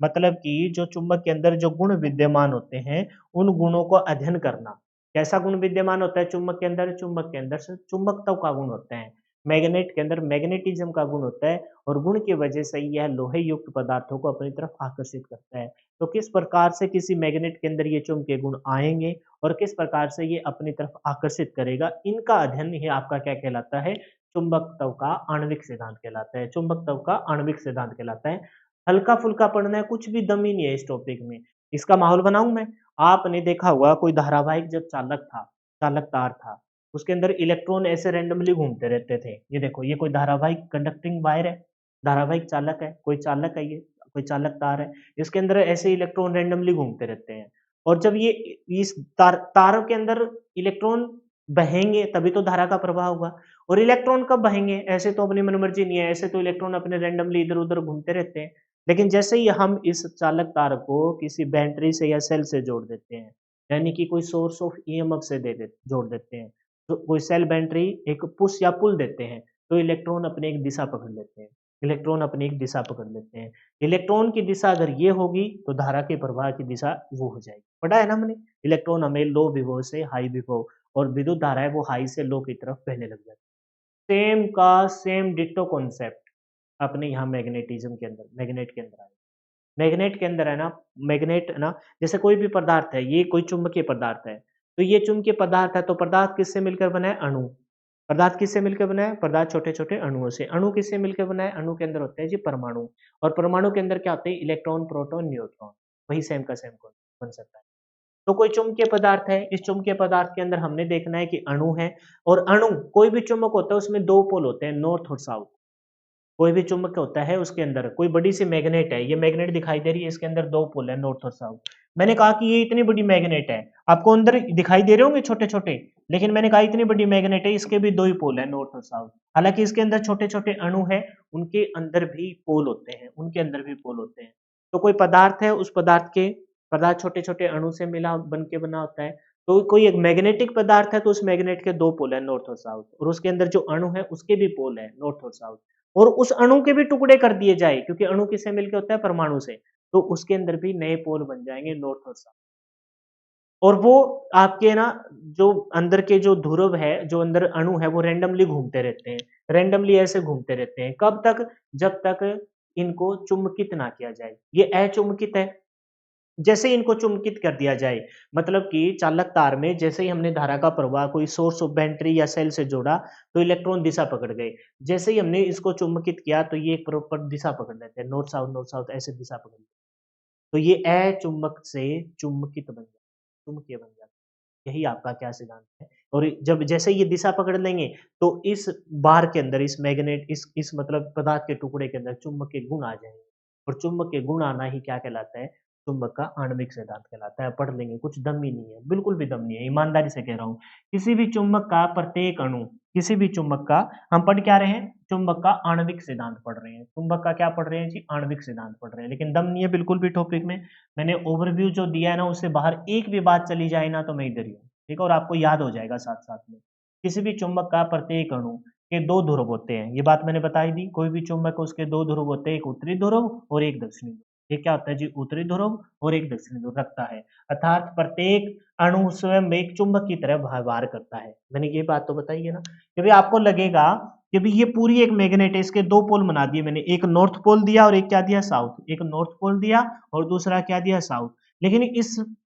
मतलब कि जो चुंबक के अंदर जो गुण विद्यमान होते हैं, उन गुणों को अध्ययन करना। कैसा गुण विद्यमान होता है चुंबक के अंदर? चुंबक के अंदर से चुंबकत्व का गुण होता है। मैग्नेट के अंदर मैग्नेटिज्म का गुण होता है और गुण की वजह से यह लोहे युक्त पदार्थों को अपनी तरफ आकर्षित करता है। तो किस प्रकार से किसी मैग्नेट के अंदर ये चुंबकीय गुण आएँगे और किस प्रकार से ये अपनी तरफ आकर्षित करेगा, इनका अध्ययन ही आपका क्या कहलाता है? चुंबकत्व का आणविक सिद्धांत कहलाता है। चुंबकत्व का आणविक सिद्धांत कहलाता है। हल्का-फुल्का पढ़ना है, कुछ भी दम ही नहीं है इस टॉपिक में। इसका माहौल बनाऊँ मैं? आपने देखा होगा कोई धारावाहिक जब चालक था, चालक तार था, उसके अंदर इलेक्ट्रॉन ऐसे रैंडमली घूमते रहते थे। ये देखो, ये कोई धारावाहिक कंडक्टिंग वायर है, धारावाहिक चालक है, कोई चालक है ये, कोई चालक तार है। इसके अंदर ऐसे इलेक्ट्रॉन रैंडमली घूमते रहते हैं और जब ये इस तारों के अंदर इलेक्ट्रॉन बहेंगे तभी तो धारा का प्रवाह होगा और इलेक्ट्रॉन कब बहेंगे? ऐसे तो अपनी मनमर्जी नहीं है, ऐसे तो इलेक्ट्रॉन अपने रैंडमली इधर-उधर घूमते रहते हैं। लेकिन जैसे ही हम इस चालक तार को किसी बैटरी से या सेल से जोड़ देते हैं, यानी कि कोई सोर्स ऑफ ईएमएफ से जोड़ देते हैं, तो कोई सेल बैटरी एक पुश या पुल देते हैं, तो इलेक्ट्रॉन अपनी एक दिशा पकड़ लेते हैं। इलेक्ट्रॉन अपनी एक दिशा पकड़ लेते हैं। इलेक्ट्रॉन की दिशा अगर ये होगी, तो धारा के प्रवाह की दिशा वो हो जाएगी। पढ़ा है ना हमने? इलेक्ट्रॉन हमें लो विभव से हाई विभव और विद्युत धारा है वो हाई से लो की तरफ बहने लग जाती है। सेम का सेम डिट्टो कॉन्सेप्ट अपने यहाँ मैग्नेटिज्म के अंदर, मैग्नेट के अंदर आएगा। मैग्नेट के अंदर है ना, जैसे कोई भी पदार्थ है, ये कोई चुंबकीय पदार्थ है, तो ये चुंबकीय पदार्थ है, तो पदार्थ किससे मिलकर बना है? अणु। पदार्थ किससे मिलकर बना है? पदार्थ छोटे-छोटे अणुओं से। अणु किससे मिलकर बना है? अणु के अंदर होते हैं जी परमाणु और परमाणु के अंदर क्या होते हैं? Electron, proton, neutron. वही सेम का सेम कॉन्सेप्ट है। तो कोई चुंबकीय पदार्थ है, इस चुंबकीय पदार्थ के अंदर हमने देखना है कि अणु है और अणु कोई भी चुंबक होता है उसमें 2 पोल होते हैं, नॉर्थ और साउथ। कोई भी चुंबक होता है उसके अंदर कोई बड़ी सी मैग्नेट है, ये मैग्नेट दिखाई दे रही है, इसके अंदर 2 पोल है, नॉर्थ और साउथ। मैंने कहा कि ये इतनी बड़ी मैग्नेट है, आपको अंदर दिखाई दे रहे होंगे छोटे-छोटे, लेकिन मैंने कहा इतनी बड़ी मैग्नेट है, इसके भी 2 ही पोल है, नॉर्थ और साउथ। हालाँकि इसके अंदर छोटे-छोटे अणु हैं, उनके अंदर भी पोल होते हैं, उनके अंदर भी पोल होते हैं। तो कोई पदार्थ है, उस पदार्थ के पदार्थ छोटे-छोटे अणु से मिला बन के बना होता है। तो कोई एक मैग्नेटिक पदार्थ है तो उस मैग्नेट के 2 पोल हैं नॉर्थ और साउथ और उसके अंदर जो अणु है उसके भी पोल हैं नॉर्थ और साउथ और उस अणु के भी टुकड़े कर दिए जाए क्योंकि अणु किससे मिलके होता है परमाणु से, तो उसके अंदर भी नए पोल बन जाएँगे नॉर्थ और साउथ। और वो आपके ना जो अंदर के जो ध्रुव है, जो अंदर अणु है वो रैंडमली घूमते रहते हैं। रैंडमली ऐसे घूमते रहते हैं। कब तक? जब तक इनको चुंबकित ना किया जाए। ये अचुंबकित है। जैसे ही इनको चुंबकित कर दिया जाए, मतलब कि चालक तार में जैसे ही हमने धारा का प्रवाह कोई सोर्स ऑफ बैटरी या सेल से जोड़ा, तो इलेक्ट्रॉन दिशा पकड़ गए। जैसे ही हमने इसको चुंबकित किया, तो ये एक प्रॉपर दिशा पकड़ लेते हैं, नॉर्थ साउथ ऐसे दिशा पकड़ लेते हैं। तो ये अचुंबक से चुंबकित बन जाता है, चुंबकीय बन जाता है। यही आपका क्या सिद्धांत है और जब जैसे ये दिशा पकड़ लेंगे, तो इस बार के अंदर इस मैग्नेट इस मतलब पदार्थ के टुकड़े के अंदर चुंबक के गुण आ जाएँगे और चुंबक के गुण आना ही क्या कहलाता है? चुंबक का आणविक सिद्धांत कहलाता है। पढ़ लेंगे, कुछ दम ही नहीं है, बिल्कुल भी दम नहीं है, ईमानदारी से कह रहा हूँ। किसी भी चुंबक का प्रत्येक अणु, किसी भी चुंबक का हम पढ़ क्या रहे हैं? चुंबक का आणविक सिद्धांत पढ़ रहे हैं। चुंबक का क्या पढ़ रहे हैं जी? आणविक सिद्धांत पढ़ रहे हैं, लेकिन दम नहीं है बिल्कुल भी टॉपिक में। मैंने ओवरव्यू जो दिया है ना, उससे बाहर एक भी बात चली जाए ना, तो मैं इधर ही हूँ, ठीक है? और आपको याद हो जाएगा साथ-साथ में। किसी भी चुंबक का प्रत्येक अणु के 2 ध्रुव होते हैं, ये बात मैंने बता ही दी। कोई भी चुंबक है उसके 2 ध्रुव होते हैं, एक उत्तरी ध्रुव और एक दक्षिणी ध्रुव। ये क्या होता है जी? उत्तरी ध्रुव और एक दक्षिणी ध्रुव रखता है। अर्थात प्रत्येक अणु स्वयं एक चुंबक की तरह व्यवहार करता है। मैंने ये बात तो बताई है ना? कि भई आपको लगेगा कि भई ये पूरी एक मैग्नेट है, इसके 2 पोल बना दिए मैंने, एक नॉर्थ पोल दिया और एक क्या दिया? साउथ। एक नॉर्थ पोल दिया और दूसरा क्या दिया? साउथ। लेकिन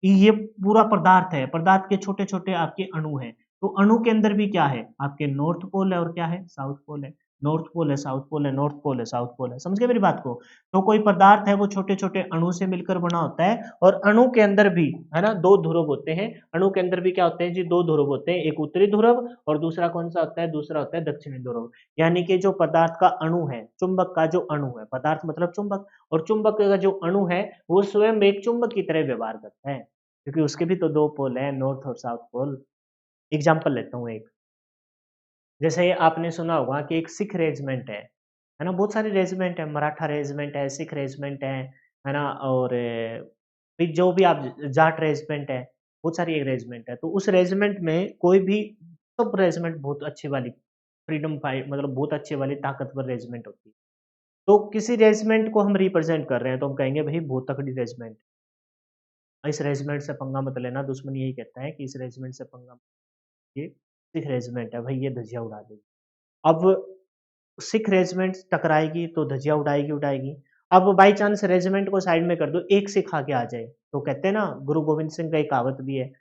ये पूरा पदार्थ है, पदार्थ के छोटे-छोटे आपके अणु हैं। तो अणु के अंदर भी क्या है? आपके नॉर्थ पोल है और क्या है? साउथ पोल है। नॉर्थ पोल है, साउथ पोल है, नॉर्थ पोल है, साउथ पोल है। समझ गए मेरी बात को? तो कोई पदार्थ है वो छोटे-छोटे अणु से मिलकर बना होता है और अणु के अंदर भी, है ना, 2 ध्रुव होते हैं। अणु के अंदर भी क्या होते हैं जी? 2 ध्रुव होते हैं, एक उत्तरी ध्रुव और दूसरा कौन-सा होता है? दूसरा होता है दक्षिणी ध्रुव। यानी कि जो पदार्थ का अणु है, चुंबक का जो अणु है, पदार्थ मतलब चुंबक और चुंबक का जो अणु है, वो स्वयं एक चुंबक की तरह व्यवहार करता है, क्योंकि उसके भी तो 2 पोल हैं, नॉर्थ और साउथ पोल। एग्ज़ाम्पल लेता हूँ एक, जैसे आपने सुना होगा कि एक सिख रेजिमेंट है ना? बहुत सारे रेजिमेंट हैं, मराठा रेजिमेंट है, सिख रेजिमेंट है ना? और फिर जो भी आप जाट रेजिमेंट है, बहुत सारी एक रेजिमेंट है। तो उस रेजिमेंट में कोई भी सब रेजिमेंट बहुत अच्छी वाली फ्रीडम फाइट मतलब बहुत अच्छे वाली ताकतवर रेजिमेंट होती है। तो किसी रेजिमेंट को हम रिप्रेजेंट कर रहे हैं, तो हम कहेंगे भई बहुत तगड़ी रेजिमेंट है। इस रेजिमेंट से पंगा मत लेना, दुश्मन यही कहता है कि इस रेजिमेंट से पंगा मत, ये सिख रेजिमेंट है, भई ये धज्जियाँ उड़ा देगी। अब सिख रेजिमेंट टकराएगी तो धज्जियाँ उड़ाएगी उड़ाएगी। अब बाई चांस रेजिमेंट को साइड में कर दो, एक सिख आगे आ जाए, तो कहते हैं ना, गुरु गोविंद सिंह का एक कहावत भी है,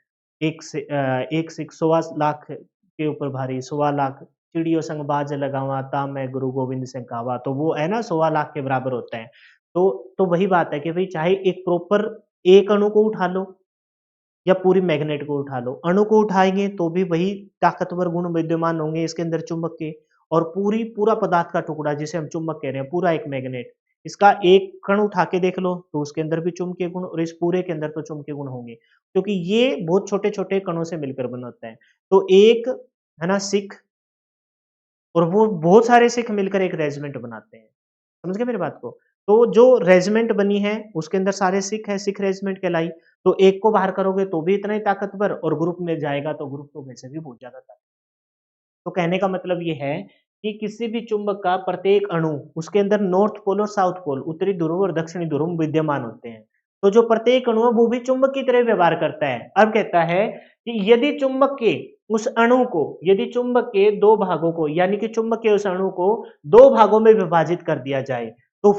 एक सिख सवा लाख के ऊपर भारी, सवा लाख चिड़ियों संग बाज लगावा ता मैं गुरु गोविंद सिंह कहावा। तो वो है ना, सवा लाख के बराबर होता है। तो वही बात है कि भई चाहे एक प्रॉपर एक अणु को उठा लो या पूरी मैग्नेट को उठा लो, अणु को उठाएँगे तो भी वही ताकतवर गुण विद्यमान होंगे इसके अंदर चुंबक के और पूरा पदार्थ का टुकड़ा जिसे हम चुंबक कह रहे हैं, पूरा एक मैग्नेट, इसका एक कण उठा के देख लो तो उसके अंदर भी चुंबकीय गुण और इस पूरे के अंदर तो चुंबकीय गुण होंगे, क्योंकि ये बहुत छोटे-छोटे कणों से मिलकर बना होता है। तो एक है ना सिख और वो बहुत सारे सिख मिलकर एक रेजिमेंट बनाते हैं। समझ गए मेरी बात को? तो जो रेजिमेंट बनी है, उसके अंदर सारे सिख हैं, सिख रेजिमेंट कहलाई। तो एक को बाहर करोगे तो भी इतना ही ताकतवर और ग्रुप में जाएगा तो ग्रुप तो वैसे भी बहुत ज़्यादा ताकतवर। तो कहने का मतलब ये है कि किसी भी चुंबक का प्रत्येक अणु, उसके अंदर नॉर्थ पोल और साउथ पोल, उत्तरी ध्रुव और दक्षिणी ध्रुव विद्यमान होते हैं। तो जो प्रत्येक अणु है वो भी चुंबक की तरह व्यवहार करता है। अब कहता है कि यदि चुंबक के उस अणु को, यदि चुंबक के 2 भागों को यानी कि चुंबक के उस अणु को 2 भागों में विभाजित कर दिया जाए, तो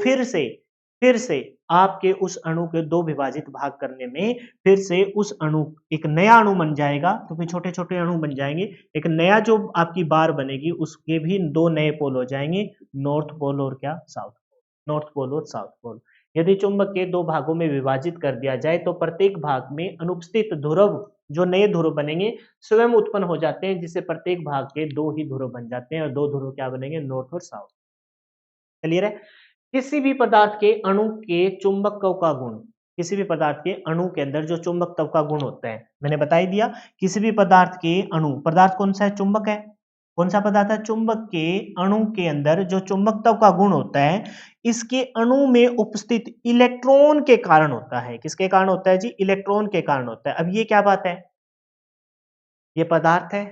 फिर से आपके उस अणु के 2 विभाजित भाग करने में फिर से उस अणु एक नया अणु बन जाएगा, तो फिर छोटे-छोटे अणु बन जाएँगे। एक नया जो आपकी बार बनेगी उसके भी 2 नए पोल हो जाएँगे, नॉर्थ पोल और क्या? South pole. नॉर्थ पोल और साउथ पोल। यदि चुंबक के 2 भागों में विभाजित कर दिया जाए तो प्रत्येक भाग में अनुपस्थित ध्रुव, जो नए ध्रुव बनेंगे, स्वयं उत्पन्न हो जाते हैं, जिससे प्रत्येक भाग के 2 ही ध्रुव बन जाते हैं और 2 ध्रुव क्या बनेंगे? नॉर्थ और साउथ। क्लियर है? किसी भी पदार्थ के अणु के चुंबकत्व का गुण, किसी भी पदार्थ के अणु के अंदर जो चुंबकत्व का गुण होता है, मैंने बता ही दिया। किसी भी पदार्थ के अणु, पदार्थ कौन सा है? चुंबक है। कौन सा पदार्थ है? चुंबक के अणु के अंदर जो चुंबकत्व का गुण होता है, इसके अणु में उपस्थित इलेक्ट्रॉन के कारण होता है। किसके कारण होता है जी? इलेक्ट्रॉन के कारण होता है। अब ये क्या बात है? ये पदार्थ है।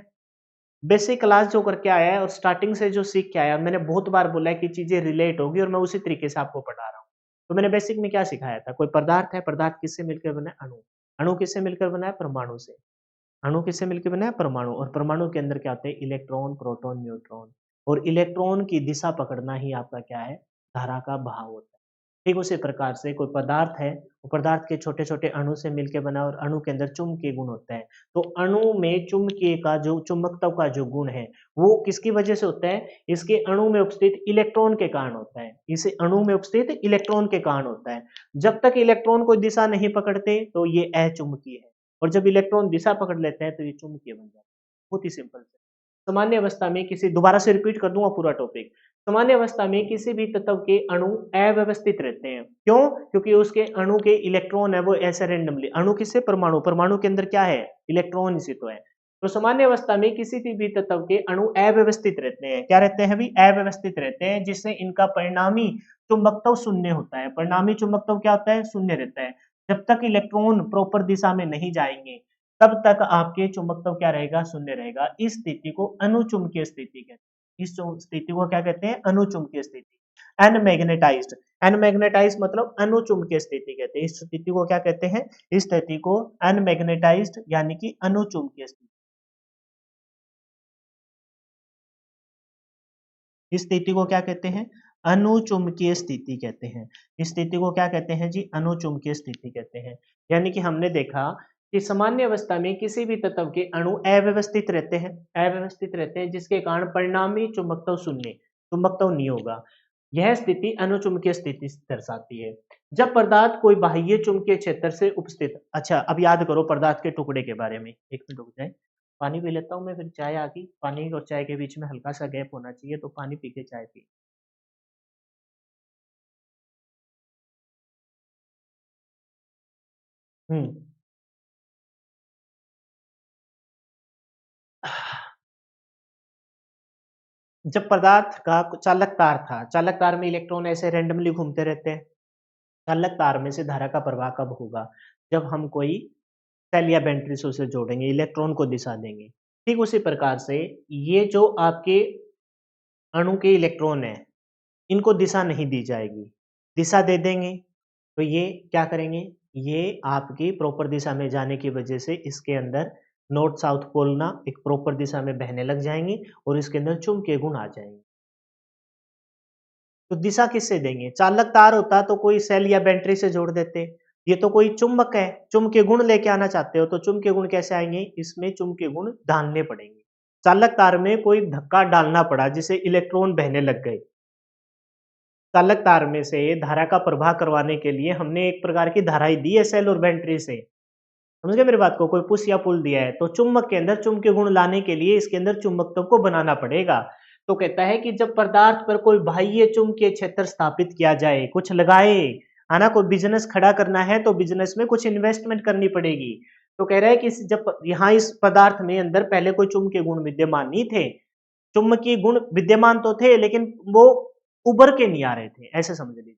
बेसिक क्लास जो करके आया है और स्टार्टिंग से जो सीख के आया है, मैंने बहुत बार बोला है कि चीजें रिलेट होगी और मैं उसी तरीके से आपको पढ़ा रहा हूँ। तो मैंने बेसिक में क्या सिखाया था? कोई पदार्थ है, पदार्थ किससे मिलकर बना है? अणु। अणु किससे मिलकर बना है? परमाणु से। अणु किससे मिलकर बना है? परमाणु। और परमाणु के अंदर क्या होते हैं? Electron, proton, neutron. और इलेक्ट्रॉन की दिशा पकड़ना ही आपका क्या है? धारा का बहाव होता है। ठीक उसी प्रकार से कोई पदार्थ है, वो पदार्थ के छोटे-छोटे अणु से मिलके बना और अणु के अंदर चुंबकीय गुण होता है। तो अणु में चुंबकीय का जो चुंबकत्व का जो गुण है, वो किसकी वजह से होता है? इसके अणु में उपस्थित इलेक्ट्रॉन के कारण होता है। इस अणु में उपस्थित इलेक्ट्रॉन के कारण होता है। जब तक इलेक्ट्रॉन कोई दिशा नहीं पकड़ते, तो ये अचुंबकीय है और जब इलेक्ट्रॉन दिशा पकड़ लेते हैं, तो ये चुंबकीय बन जाता है। बहुत ही सिंपल से। सामान्य अवस्था में किसी दोबारा से रिपीट कर दूँगा पूरा टॉपिक। सामान्य अवस्था में किसी भी तत्व के अणु अव्यवस्थित रहते हैं। क्यों? क्योंकि उसके अणु के इलेक्ट्रॉन है वो ऐसे रैंडमली अणु किससे? परमाणु। परमाणु के अंदर क्या है? इलेक्ट्रॉन ही तो है। तो सामान्य अवस्था में किसी भी तत्व के अणु अव्यवस्थित रहते हैं। क्या रहते हैं अभी? अव्यवस्थित रहते हैं जिससे इनका परिणामी चुंबकत्व शून्य होता है। परिणामी चुंबकत्व क्या होता है? शून्य रहता है। जब तक इलेक्ट्रॉन प्रॉपर दिशा में नहीं जाएँगे, तब तक आपके चुंबकत्व क्या रहेगा? शून्य रहेगा। इस स्थिति को अनुचुंबकीय स्थिति कहते हैं। इस स्थिति को क्या कहते हैं? अनुचुंबकीय स्थिति। अनमैग्नेटाइज्ड, अनमैग्नेटाइज्ड मतलब अनुचुंबकीय स्थिति कहते हैं। इस स्थिति को क्या कहते हैं? इस स्थिति को अनमैग्नेटाइज्ड यानी कि अनुचुंबकीय स्थिति। इस स्थिति को क्या कहते हैं? अनुचुंबकीय स्थिति कहते हैं। इस स्थिति को क्या कहते हैं जी? अनुचुंबकीय स्थिति कहते हैं। यानी कि हमने देखा कि सामान्य अवस्था में किसी भी तत्व के अणु अव्यवस्थित रहते हैं, अव्यवस्थित रहते हैं जिसके कारण परिणामी चुंबकत्व शून्य, चुंबकत्व नहीं होगा। यह स्थिति अनुचुंबकीय स्थिति दर्शाती है। जब पदार्थ कोई बाह्य चुंबकीय क्षेत्र से उपस्थित, अच्छा अब याद करो पदार्थ के टुकड़े के बारे में। एक मिनट रुक जाए। पानी पी लेता हूँ मैं, फिर चाय आ गई। पानी और चाय के बीच में हल्का सा गैप होना चाहिए, तो पानी पी के चाय पी। हुँ। जब पदार्थ का चालक तार था, चालक तार में इलेक्ट्रॉन ऐसे रैंडमली घूमते रहते हैं। चालक तार में से धारा का प्रवाह कब होगा? जब हम कोई सेल या बैटरी से उसे जोड़ेंगे, इलेक्ट्रॉन को दिशा देंगे। ठीक उसी प्रकार से ये जो आपके अणु के इलेक्ट्रॉन हैं, इनको दिशा नहीं दी जाएगी। दिशा दे देंगे, तो ये क्या करेंगे? ये आपकी प्रॉपर दिशा में जाने की वजह से इसके अंदर नॉर्थ साउथ पोल ना एक प्रॉपर दिशा में बहने लग जाएँगी और इसके अंदर चुंबकीय गुण आ जाएँगे। तो दिशा किससे देंगे? चालक तार होता तो कोई सेल या बैटरी से जोड़ देते। ये तो कोई चुंबक है, चुंबकीय गुण लेके आना चाहते हो तो चुंबकीय गुण कैसे आएँगे? इसमें चुंबकीय गुण डालने पड़ेंगे। चालक तार में कोई धक्का डालना पड़ा जिससे इलेक्ट्रॉन बहने लग गए। चालक तार में से धारा का प्रवाह करवाने के लिए हमने एक प्रकार की धाराएँ दी है सेल और बैटरी से। समझ गए मेरी बात को? कोई पुश या पुल दिया है, तो चुम्बक के अंदर चुम्बकीय गुण लाने के लिए इसके अंदर चुंबकत्व को बनाना पड़ेगा। तो कहता है कि जब पदार्थ पर कोई बाह्य चुंबकीय क्षेत्र स्थापित किया जाए, कुछ लगाए, है ना? कोई बिज़नेस खड़ा करना है तो बिज़नेस में कुछ इन्वेस्टमेंट करनी पड़ेगी। तो कह रहा है कि जब यहाँ इस पदार्थ में अंदर पहले कोई चुंबकीय गुण विद्यमान नहीं थे। चुम्बकीय गुण विद्यमान तो थे लेकिन वो उभर के नहीं आ रहे थे, ऐसे समझ लीजिए।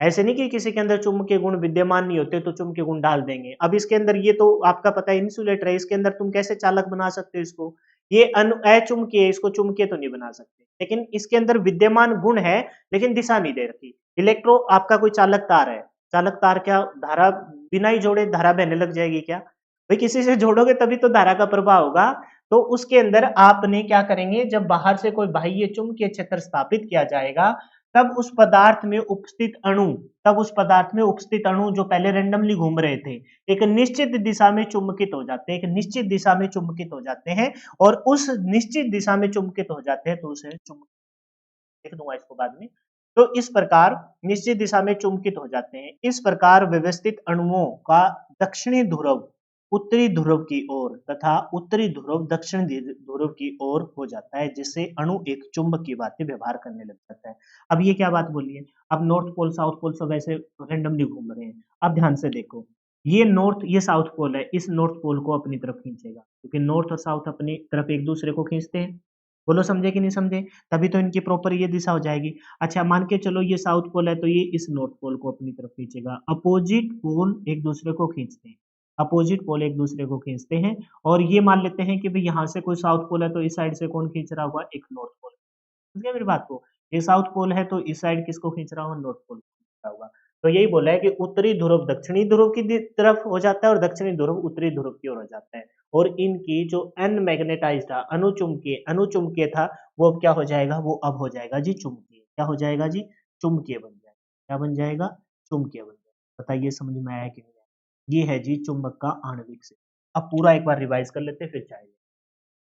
ऐसे नहीं कि किसी के अंदर चुंबकीय गुण विद्यमान नहीं होते तो चुंबकीय गुण डाल देंगे। अब इसके अंदर ये तो आपका पता है इंसुलेटर है, इसके अंदर तुम कैसे चालक बना सकते हो इसको? ये अचुंबकीय है, इसको चुंबकीय तो नहीं बना सकते। लेकिन इसके अंदर विद्यमान गुण है, लेकिन दिशा नहीं दे रखी। इलेक्ट्रो आपका कोई चालक तार है, चालक तार क्या धारा बिना ही जोड़े धारा बहने लग जाएगी क्या? भाई किसी से जोड़ोगे तभी तो धारा का प्रवाह होगा। तो उसके अंदर आपने क्या करेंगे, जब बाहर से कोई बाह्य चुंबकीय क्षेत्र स्थापित किया जाएगा, तब उस पदार्थ में उपस्थित अणु तब उस पदार्थ में उपस्थित अणु जो पहले रैंडमली घूम रहे थे, एक निश्चित दिशा में चुंबकित हो जाते हैं, एक निश्चित दिशा में चुंबकित हो जाते हैं और उस निश्चित दिशा में चुंबकित हो जाते हैं तो उसे लिख दूंगा इसको बाद में। तो इस प्रकार निश्चित दिशा में चुंबकित हो जाते हैं। इस प्रकार व्यवस्थित अणुओं का दक्षिणी ध्रुव उत्तरी ध्रुव की ओर तथा उत्तरी ध्रुव दक्षिण ध्रुव की ओर हो जाता है, जिससे अणु एक चुंबक की भांति व्यवहार करने लग जाता है। अब ये क्या बात बोली है? अब नॉर्थ पोल साउथ पोल सब ऐसे रेंडमली घूम रहे हैं। अब ध्यान से देखो, ये नॉर्थ ये साउथ पोल है, इस नॉर्थ पोल को अपनी तरफ खींचेगा क्योंकि नॉर्थ और साउथ अपनी तरफ एक दूसरे को खींचते हैं। बोलो समझे कि नहीं समझे? तभी तो इनकी प्रॉपर ये दिशा हो जाएगी। अच्छा मान के चलो ये साउथ पोल है तो ये इस नॉर्थ पोल को अपनी तरफ खींचेगा। अपोजिट पोल एक दूसरे को खींचते हैं। अपोजिट पोल एक दूसरे को खींचते हैं और ये मान लेते हैं कि भाई यहाँ से कोई साउथ पोल है तो इस साइड से कौन खींच रहा होगा? एक नॉर्थ पोल। समझ गए मेरी बात को? ये साउथ पोल है तो इस साइड किसको खींच रहा होगा? नॉर्थ पोल को खींच रहा होगा। तो यही बोला है कि उत्तरी ध्रुव दक्षिणी ध्रुव की तरफ हो जाता है और दक्षिणी ध्रुव उत्तरी ध्रुव की ओर हो जाता है। और इनकी जो अनमैग्नेटाइज था, अनुचुंबकीय था, वो अब क्या हो जाएगा? वो अब हो जाएगा जी चुंबकीय। क्या हो जाएगा जी? चुंबकीय बन जाएगा। क्या बन जाएगा? चुंबकीय बन जाएगा। बताइए समझ में आया कि नहीं आया? ये है जी चुंबक का आणविक सिद्धांत। अब पूरा एक बार रिवाइज कर लेते हैं फिर जाएंगे।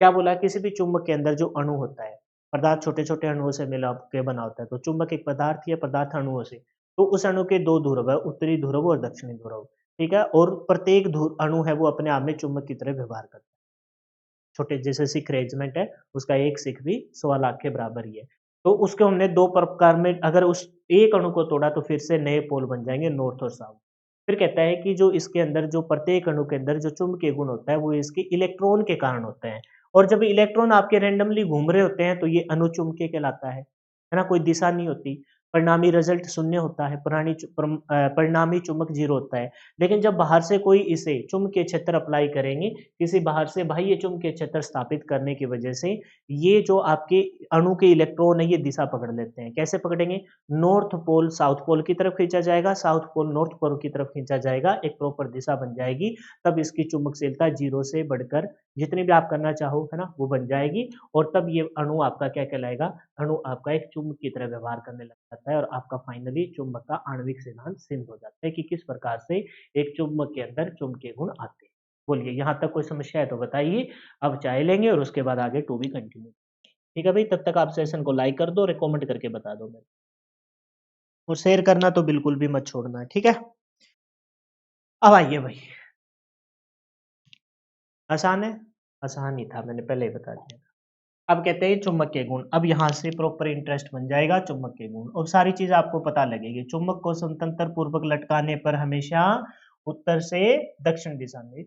क्या बोला? किसी भी चुंबक के अंदर जो अणु होता है, पदार्थ छोटे-छोटे अणुओं से मिला के बना होता है, तो चुंबक एक पदार्थ या पदार्थ अणुओं से, तो उस अणु के 2 ध्रुव है, उत्तरी ध्रुव और दक्षिणी ध्रुव, ठीक है? और प्रत्येक अणु है वो अपने आप में चुंबक की तरह व्यवहार करता है। छोटे जैसे सिख रेजिमेंट है, उसका एक सिख भी 1.25 लाख के बराबर ही है। तो उसको हमने 2 प्रकार में अगर उस एक अणु को तोड़ा तो फिर से नए पोल बन जाएँगे नॉर्थ और साउथ। फिर कहता है कि जो इसके अंदर जो प्रत्येक अणु के अंदर जो चुंबकीय गुण होता है वो इसके इलेक्ट्रॉन के कारण होते हैं। और जब इलेक्ट्रॉन आपके रैंडमली घूम रहे होते हैं तो ये अणुचुंबकीय कहलाता है ना? कोई दिशा नहीं होती। परिणामी रिजल्ट शून्य होता है, परिणामी चुंबक 0 होता है। लेकिन जब बाहर से कोई इसे चुंबकीय क्षेत्र अप्लाई करेंगे, किसी बाहर से बाह्य चुंबकीय क्षेत्र स्थापित करने की वजह से ये जो आपके अणु के इलेक्ट्रॉन है ये दिशा पकड़ लेते हैं। कैसे पकड़ेंगे? नॉर्थ पोल साउथ पोल की तरफ खींचा जाएगा, साउथ पोल नॉर्थ पोल की तरफ खींचा जाएगा, एक प्रॉपर दिशा बन जाएगी, तब इसकी चुंबकशीलता 0 से बढ़कर जितनी भी आप करना चाहो, है ना? वो बन जाएगी और तब ये अणु आपका क्या कहलाएगा? अणु आपका एक चुंबक की तरह व्यवहार करने लग जाता है और आपका फाइनली चुंबक का आणविक सिद्धांत सिद्ध हो जाता है कि किस प्रकार से एक चुंबक के अंदर चुंबकीय गुण आते हैं। बोलिए यहाँ तक कोई समस्या है तो बताइए। अब चाय लेंगे और उसके बाद आगे टू बी कंटिन्यू। ठीक है भाई, तब तक आप सेशन को लाइक कर दो और कमेंट करके बता दो मेरे को। और शेयर करना तो बिल्कुल भी मत छोड़ना, ठीक है? अब आइए भाई, आसान है? आसान ही था, मैंने पहले ही बता दिया था। अब कहते हैं चुंबक के गुण। अब यहाँ से प्रॉपर इंटरेस्ट बन जाएगा चुंबक के गुण और सारी चीज आपको पता लगेगी। चुंबक को स्वतंत्र पूर्वक लटकाने पर हमेशा उत्तर से दक्षिण दिशा में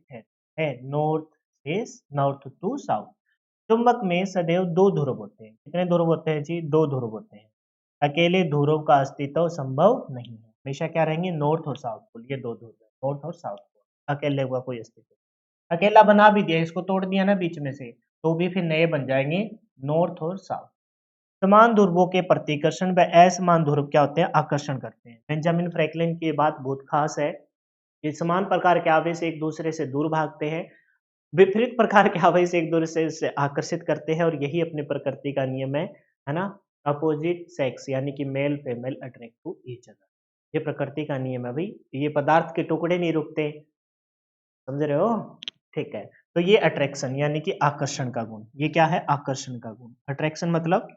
है, नॉर्थ टू साउथ। चुंबक में सदैव 2 ध्रुव होते हैं। कितने ध्रुव होते हैं जी? 2 ध्रुव होते हैं। अकेले ध्रुव का अस्तित्व संभव नहीं है। हमेशा क्या रहेंगे? नॉर्थ और साउथ पोल, ये 2 ध्रुव है, नॉर्थ और साउथ पोल। अकेले का कोई अस्तित्व नहीं। अकेला बना भी दिया, इसको तोड़ दिया ना बीच में से, तो भी फिर नए बन जाएंगे नॉर्थ और साउथ। समान ध्रुवों के प्रतिकर्षण व असमान ध्रुव क्या होते हैं? आकर्षण करते हैं। बेंजामिन फ्रैंकलिन की बात बहुत खास है कि समान प्रकार के आवेश एक दूसरे से दूर भागते हैं, विपरीत प्रकार के आवेश एक दूसरे से आकर्षित करते हैं और यही अपनी प्रकृति का नियम है ना? अपोजिट सेक्स यानी कि male female attract to each other, ये प्रकृति का नियम है भाई। ये पदार्थ के टुकड़े नहीं रुकते, समझ रहे हो? ठीक है। तो ये अट्रैक्शन यानी कि आकर्षण का गुण। ये क्या है? आकर्षण का गुण। अट्रैक्शन मतलब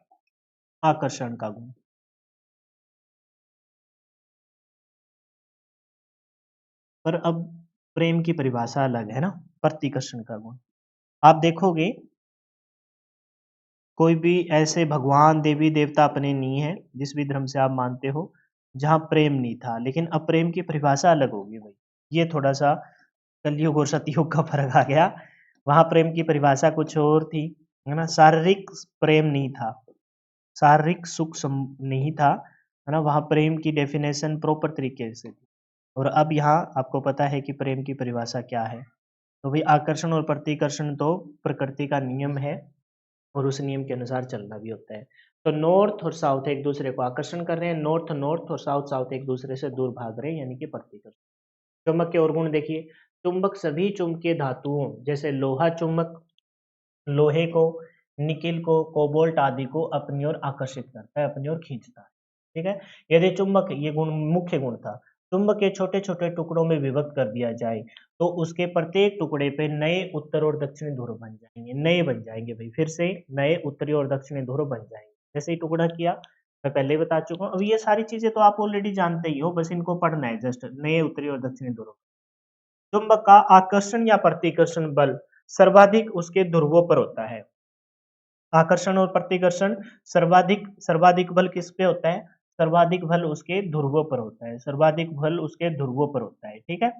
आकर्षण का गुण। पर अब प्रेम की परिभाषा अलग है ना? प्रतिकर्षण का गुण। आप देखोगे कोई भी ऐसे भगवान, देवी-देवता अपने नहीं है, जिस भी धर्म से आप मानते हो, जहाँ प्रेम नहीं था, लेकिन अब प्रेम की परिभाषा अलग होगी भाई। ये थोड़ा-सा कलयुग और सतयुग का फ़र्क आ गया। वहाँ प्रेम की परिभाषा कुछ और थी, है ना? शारीरिक प्रेम नहीं था, शारीरिक सुख नहीं था, है ना? वहाँ प्रेम की डेफिनेशन प्रॉपर तरीके से थी। और अब यहाँ आपको पता है कि प्रेम की परिभाषा क्या है। तो भाई आकर्षण और प्रतिकर्षण तो प्रकृति का नियम है और उस नियम के अनुसार चलना भी होता है। तो नॉर्थ और साउथ एक दूसरे को आकर्षण कर रहे हैं, नॉर्थ नॉर्थ और साउथ साउथ एक दूसरे से दूर भाग रहे हैं, यानी कि प्रतिकर्षण। चुंबक के और गुण देखिए। चुंबक सभी चुंबकीय धातुओं जैसे लोहा चुंबक लोहे को, निकिल को, कोबाल्ट आदि को अपनी ओर आकर्षित करता है, अपनी ओर खींचता है। ठीक है? यदि चुंबक, ये गुण मुख्य गुण था, चुंबक के छोटे-छोटे टुकड़ों में विभक्त कर दिया जाए, तो उसके प्रत्येक टुकड़े पे नए उत्तर और दक्षिणी ध्रुव बन जाएँगे, नए बन जाएँगे भाई, फिर से नए उत्तरी और दक्षिणी ध्रुव बन जाएँगे। जैसे ही टुकड़ा किया, मैं पहले ही बता चुका हूँ। अब ये सारी चीज़ें तो आप ऑलरेडी जानते ही हो, बस इनको पढ़ना है जस्ट, नए उत्तरी और दक्षिणी ध्रुव। चुंबक का आकर्षण या प्रतिकर्षण बल सर्वाधिक उसके ध्रुवों पर होता है। आकर्षण और प्रतिकर्षण सर्वाधिक सर्वाधिक बल किस पे होता है? सर्वाधिक बल उसके ध्रुवों पर होता है। सर्वाधिक बल उसके ध्रुवों पर होता है, ठीक है?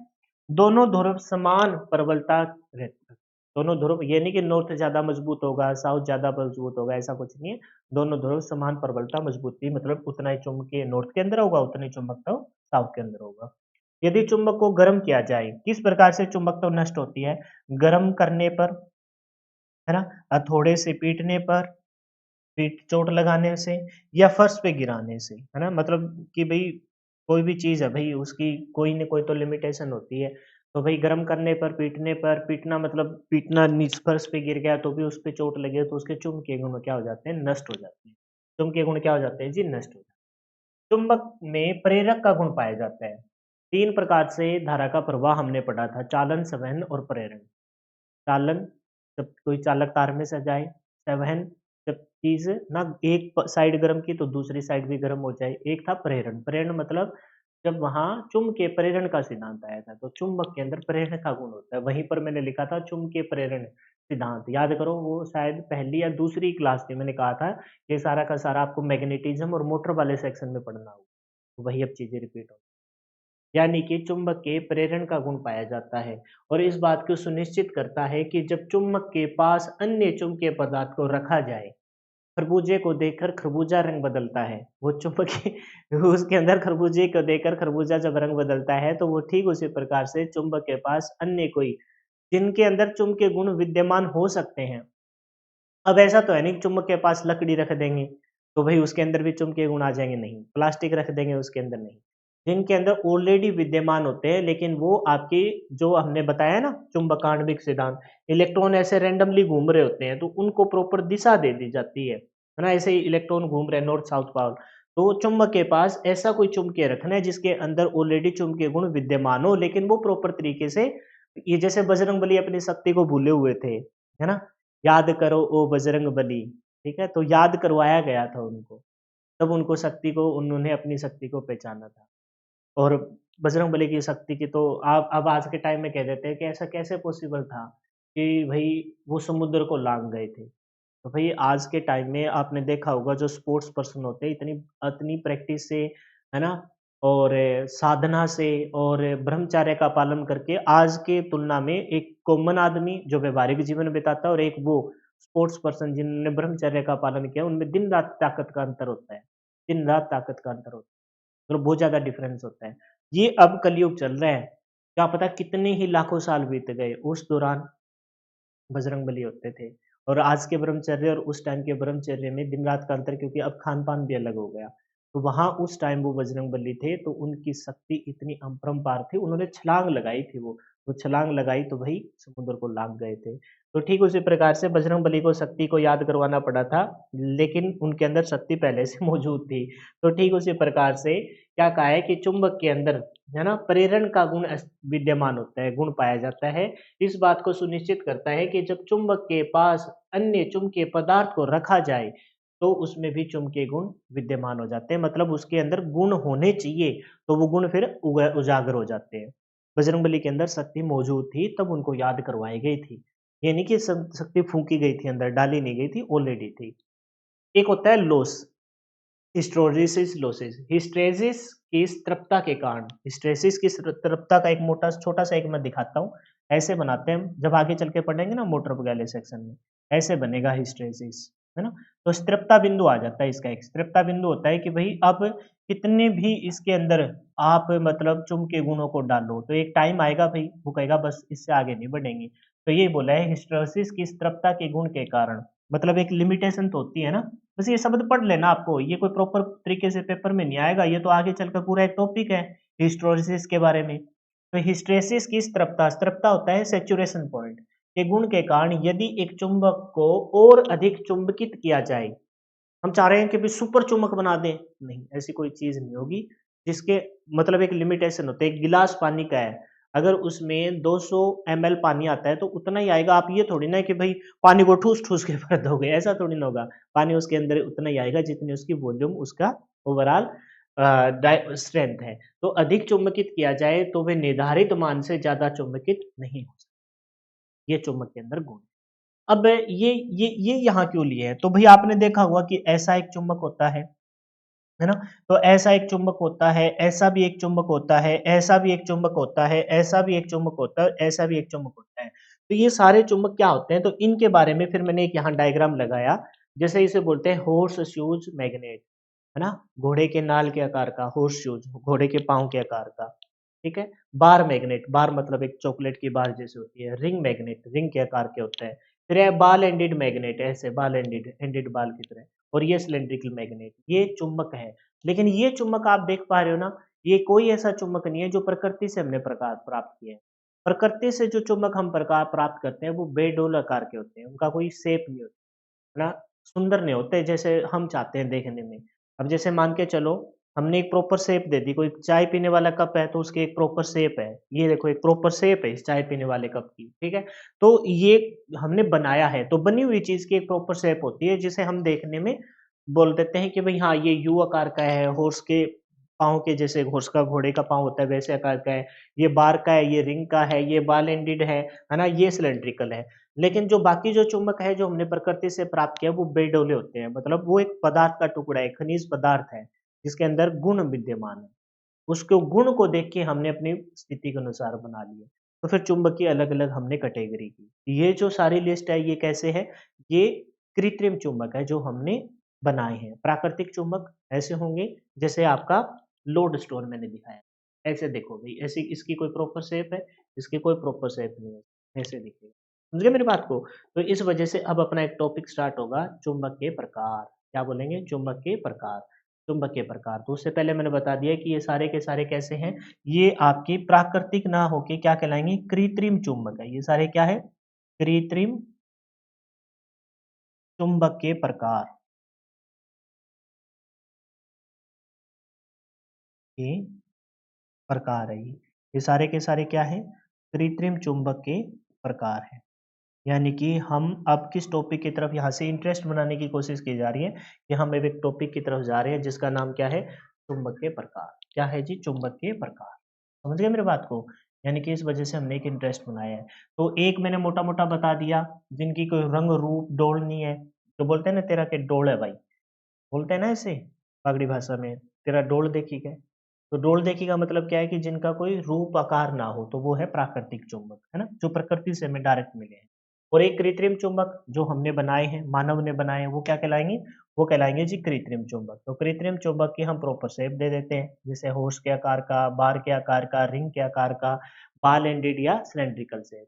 दोनों ध्रुव समान प्रबलता रहती है। दोनों ध्रुव ये नहीं कि नॉर्थ ज़्यादा मजबूत होगा, साउथ ज़्यादा मजबूत होगा, ऐसा कुछ नहीं है। दोनों ध्रुव समान प्रबलता, मजबूती मतलब उतना ही चुंबकीय नॉर्थ के अंदर होगा, उतनी चुंबकत्व साउथ के अंदर होगा। यदि चुंबक को गर्म किया जाए, किस प्रकार से चुंबकत्व नष्ट होती है? गर्म करने पर, है ना? हथौड़े से पीटने पर, पीठ चोट लगाने से या फर्श पे गिराने से, है ना? मतलब कि भई कोई भी चीज़ है भई उसकी कोई न कोई तो लिमिटेशन होती है। तो भई गर्म करने पर, पीटना मतलब पीटना नीच फर्श पे गिर गया तो भी उस पे चोट लगी है तो उसके चुम्बकीय गुण क्या हो जाते हैं? नष्ट हो जाते हैं। चुम्बकीय गुण क्या हो जाते हैं जी? नष्ट हो जाते हैं। चुंबक में प्रेरक का गुण पाया जाता है। 3 प्रकार से धारा का प्रवाह हमने पढ़ा था, चालन, संवहन और प्रेरण। चालन जब कोई चालक तार में सजाए, संवहन जब चीज़ ना एक साइड गर्म की तो दूसरी साइड भी गर्म हो जाए। एक था प्रेरण, प्रेरण मतलब जब वहाँ चुम्बकीय प्रेरण का सिद्धांत आया था, तो चुंबक के अंदर प्रेरण का गुण होता है। वहीं पर मैंने लिखा था चुम्बकीय प्रेरण सिद्धांत, याद करो वो शायद पहली या दूसरी क्लास थी, मैंने कहा था ये सारा का सारा आपको मैग्नेटिज़्म और मोटर वाले सेक्शन में पढ़ना होगा। तो वही अब चीज़ें रिपीट हो यानी कि चुंबक के प्रेरण का गुण पाया जाता है और इस बात को सुनिश्चित करता है कि जब चुंबक के पास अन्य चुंबकीय पदार्थ को रखा जाए, खरबूजे को देखकर खरबूजा रंग बदलता है। वो चुंबकीय उसके अंदर खरबूजे को देखकर खरबूजा जब रंग बदलता है, तो वो ठीक उसी प्रकार से चुंबक के पास अन्य कोई जिनके अंदर चुंबकीय गुण विद्यमान हो सकते हैं। अब ऐसा तो है नहीं कि चुम्बक के पास लकड़ी रख देंगे, तो भई उसके अंदर भी चुम्बकीय गुण आ जाएँगे, नहीं। प्लास्टिक रख देंगे उसके अंदर, नहीं। जिनके अंदर ऑलरेडी विद्यमान होते हैं, लेकिन वो आपकी जो हमने बताया ना चुंबकाण्विक सिद्धांत, इलेक्ट्रॉन ऐसे रैंडमली घूम रहे होते हैं, तो उनको प्रॉपर दिशा दे दी जाती है ना? ऐसे ही इलेक्ट्रॉन घूम रहे हैं नॉर्थ साउथ पोल, तो चुम्बक के पास ऐसा कोई चुम्बकीय रखना है जिसके अंदर ऑलरेडी चुम्बकीय गुण विद्यमान हो, लेकिन वो प्रॉपर तरीके से ये जैसे बजरंगबली अपनी शक्ति को भूले हुए थे, है ना? याद करो ओ बजरंगबली, ठीक है? तो याद करवाया गया था उनको, तब उनको शक्ति को उन्होंने अपनी शक्ति को पहचाना था। और बजरंगबली की शक्ति की तो आप अब आज के टाइम में कह देते हैं कि ऐसा कैसे पॉसिबल था कि भई वो समुद्र को लांघ गए थे। तो भई आज के टाइम में आपने देखा होगा जो स्पोर्ट्स पर्सन होते हैं इतनी इतनी प्रैक्टिस से, है ना? और साधना से और ब्रह्मचर्य का पालन करके आज के तुलना में एक कॉमन आदमी जो व्यावहारिक जीवन बिताता है और एक वो स्पोर्ट्स पर्सन जिन्होंने ब्रह्मचर्य का पालन किया उनमें दिन-रात ताकत का अंतर होता है। दिन-रात ताकत का अंतर होता है। मतलब बहुत ज़्यादा डिफरेंस होता है। ये अब कलयुग चल रहा है, क्या पता कितने ही लाखों साल बीत गए, उस दौरान बजरंगबली होते थे और आज के ब्रह्मचर्य और उस टाइम के ब्रह्मचर्य में दिन-रात का अंतर क्योंकि अब खान-पान भी अलग हो गया। तो वहाँ उस टाइम वो बजरंगबली थे, तो उनकी शक्ति इतनी अपरंपार थी, उन्होंने छलांग लगाई थी वो छलांग लगाई तो वही समुद्र को लांघ गए थे। तो ठीक उसी प्रकार से बजरंगबली को शक्ति को याद करवाना पड़ा था, लेकिन उनके अंदर शक्ति पहले से मौजूद थी। तो ठीक उसी प्रकार से क्या कहा है कि चुंबक के अंदर, है ना, प्रेरण का गुण विद्यमान होता है, गुण पाया जाता है। इस बात को सुनिश्चित करता है कि जब चुंबक के पास अन्य चुंबकीय पदार्थ को रखा जाए, तो उसमें भी चुंबकीय गुण विद्यमान हो जाते हैं। मतलब उसके अंदर गुण होने चाहिए, तो वो गुण फिर उजागर हो जाते हैं। बजरंगबली के अंदर शक्ति मौजूद थी, तब उनको याद करवाई गई थी। ये नहीं कि शक्ति फूँकी गई थी अंदर, डाली नहीं गई थी, ऑलरेडी थी। एक होता है लॉस, हिस्टैरिसीस लॉसेस। हिस्टैरिसीस की स्थिरता के कारण, हिस्टैरिसीस की स्थिरता का एक मोटा छोटा-सा एक मैं दिखाता हूँ। ऐसे बनाते हैं, जब आगे चल के पढ़ेंगे ना मोटर वगैरह सेक्शन में, ऐसे बनेगा हिस्टैरिसीस, है ना? तो स्थिरता बिंदु आ जाता है इसका एक। स्थिरता बिंदु होता है कि भई अब कितने भी इसके अंदर आप मतलब चुम्बकीय गुणों को डालो, तो एक टाइम आएगा भई वो कहेगा बस इससे आगे नहीं बढ़ेंगे। तो ये बोला है हिस्टैरिसीस की स्थिरता के गुण के कारण, मतलब एक लिमिटेशन तो होती है ना? बस ये शब्द पढ़ लेना आपको, ये कोई प्रॉपर तरीके से पेपर में नहीं आएगा, ये तो आगे चलकर पूरा एक टॉपिक है हिस्टैरिसीस के बारे में। तो हिस्टैरिसीस की स्थिरता, स्थिरता होता है सैचुरेशन पॉइंट के गुण के कारण यदि एक चुंबक को और अधिक चुंबकित किया जाए, हम चाह रहे हैं कि भई सुपर चुम्बक बना दें, नहीं, ऐसी कोई चीज़ नहीं होगी, जिसके मतलब एक लिमिटेशन होता है, एक गिलास पानी का है, अगर उसमें 200 एमएल पानी आता है, तो उतना ही आएगा, आप ये थोड़ी ना कि भई पानी को ठूस-ठूस के भर दोगे, ऐसा थोड़ी ना होगा। पानी उसके अंदर उतना ही आएगा जितनी उसकी वॉल्यूम, उसका ओवरऑल डाय स्ट्रेंथ है। तो अधिक चुम्बकित किया जाए, तो वे निर्धारित मान से ज़्यादा चुम्बकित नहीं हो सकते, ये चुम्बक के अंदर गुण। अब ये यहाँ क्यों लिए हैं? तो भई आपने देखा होगा कि ऐसा एक चुम्बक होता है ना? तो ऐसा एक चुम्बक होता है, ऐसा भी एक चुम्बक होता है, ऐसा भी एक चुम्बक होता है, ऐसा भी एक चुम्बक होता है, ऐसा भी एक चुम्बक होता है। तो ये सारे चुंबक क्या होते हैं, तो इनके बारे में फिर मैंने एक यहाँ डायग्राम लगाया। जैसे इसे बोलते हैं हॉर्स शूज मैग्नेट, है ना? घोड़े के नाल के आकार का हॉर्स शूज, घोड़े के पाँव के आकार का, ठीक है? बार मैग्नेट, बार मतलब एक चॉकलेट की बार जैसे होती है। रिंग मैग्नेट, रिंग के आकार के होते हैं। फिर है बॉल एंडेड मैग्नेट, ऐसे बॉल एंडेड, एंडेड बॉल की तरह। और ये सिलिंड्रिकल मैग्नेट, ये चुंबक है। लेकिन ये चुंबक आप देख पा रहे हो ना, ये कोई ऐसा चुंबक नहीं है जो प्रकृति से हमने प्रकार प्राप्त किया है। प्रकृति से जो चुंबक हम प्रकार प्राप्त करते हैं वो बेडोल आकार के होते हैं, उनका कोई शेप नहीं होता, है ना? सुंदर नहीं होते जैसे हम चाहते हैं देखने में। अब जैसे मान के चलो, हमने एक प्रॉपर शेप दे दी, कोई चाय पीने वाला कप है तो उसकी एक प्रॉपर शेप है। ये देखो एक प्रॉपर शेप है इस चाय पीने वाले कप की, ठीक है? तो ये हमने बनाया है, तो बनी हुई चीज़ की एक प्रॉपर शेप होती है जिसे हम देखने में बोल देते हैं कि भई हाँ, ये यू आकार का है, हॉर्स के पाँव के जैसे हॉर्स का घोड़े का पाँव होता है वैसे आकार का है, ये बार का है, ये रिंग का है, ये बॉल एंडेड है ना? ये सिलिंड्रिकल है। लेकिन जो बाकी जो चुंबक है जो हमने प्रकृति से प्राप्त किया वो बेडोले होते हैं, मतलब वो एक पदार्थ का टुकड़ा है, खनिज पदार्थ है जिसके अंदर गुण विद्यमान है। उसके गुण को देख के हमने अपनी स्थिति के अनुसार बना लिए। तो फिर चुंबक की अलग अलग हमने कैटेगरी की। ये जो सारी लिस्ट है ये कैसे है, ये कृत्रिम चुंबक है जो हमने बनाए हैं। प्राकृतिक चुंबक ऐसे होंगे जैसे आपका लोड स्टोन मैंने दिखाया, ऐसे देखो भाई, ऐसी इसकी कोई प्रॉपर शेप है, इसकी कोई प्रॉपर शेप नहीं है, ऐसे दिखेगा। समझ गए मेरी बात को? तो इस वजह से अब अपना एक टॉपिक स्टार्ट होगा, चुंबक के प्रकार। क्या बोलेंगे? चुंबक के प्रकार। चुंबक के प्रकार। तो उससे पहले मैंने बता दिया कि ये सारे के सारे कैसे हैं? ये आपके प्राकृतिक ना होके क्या कहलाएंगे? कृत्रिम चुंबक है। ये सारे क्या है? कृत्रिम चुंबक के प्रकार के प्रकार है ये। ये सारे के सारे क्या है? कृत्रिम चुंबक के प्रकार है। यानी कि हम अब किस टॉपिक की तरफ यहाँ से इंटरेस्ट बनाने की कोशिश की जा रही है कि हम अब एक टॉपिक की तरफ जा रहे हैं जिसका नाम क्या है? चुंबक के प्रकार। क्या है जी? चुंबक के प्रकार। समझ गए मेरी बात को? यानी कि इस वजह से हमने एक इंटरेस्ट बनाया है। तो एक मैंने मोटा-मोटा बता दिया, जिनकी कोई रंग, रूप, डोल नहीं है। तो बोलते हैं ना तेरा के डोल है भाई, बोलते हैं ना ऐसे पगड़ी भाषा में, तेरा डोल देखी क्या? तो डोल देखी का मतलब क्या है कि जिनका कोई रूप आकार ना हो, तो वो है प्राकृतिक चुंबक, है ना? जो प्रकृति से हमें डायरेक्ट मिले हैं। और एक कृत्रिम चुंबक जो हमने बनाए हैं, मानव ने बनाए हैं, वो क्या कहलाएँगे? वो कहलाएँगे जी कृत्रिम चुंबक। तो कृत्रिम चुंबक की हम प्रॉपर शेप दे देते हैं, जैसे हॉर्स के आकार का, बार के आकार का, रिंग के आकार का, बॉल एंडेड या सिलिंड्रिकल शेप।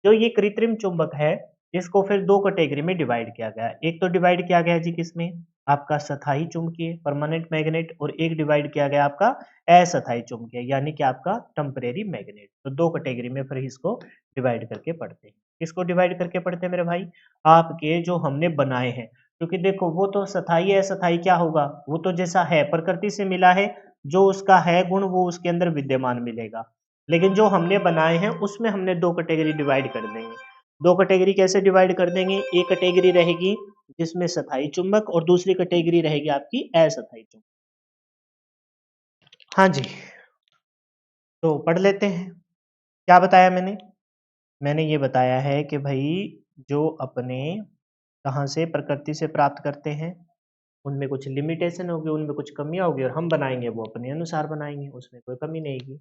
जो ये कृत्रिम चुंबक है, इसको फिर 2 कैटेगरी में डिवाइड किया गया है। एक तो डिवाइड किया गया है जी किसमें? आपका स्थायी चुंबकीय परमानेंट मैग्नेट, और एक डिवाइड किया गया आपका अस्थायी चुंबकीय यानी कि आपका टेम्परेरी मैग्नेट। तो 2 कैटेगरी में फिर इसको डिवाइड करके पढ़ते हैं। किसको डिवाइड करके पढ़ते हैं मेरे भाई? आपके जो हमने बनाए हैं। क्योंकि देखो वो तो स्थायी अस्थायी क्या होगा? वो तो जैसा है प्रकृति से मिला है, जो उसका है गुण वो उसके अंदर विद्यमान मिलेगा। लेकिन जो हमने बनाए हैं उसमें हमने 2 कैटेगरी डिवाइड कर देंगे। 2 कैटेगरी कैसे डिवाइड कर देंगे? एक कैटेगरी रहेगी जिसमें स्थायी चुंबक और दूसरी कैटेगरी रहेगी आपकी अस्थायी चुंबक। हाँ जी, तो पढ़ लेते हैं। क्या बताया मैंने? मैंने ये बताया है कि भई जो अपने कहाँ से प्रकृति से प्राप्त करते हैं, उनमें कुछ लिमिटेशन होगी, उनमें कुछ कमियाँ होगी और हम बनाएँगे वो अपने अनुसार बनाएँगे, उसमें कोई कमी नहीं होगी।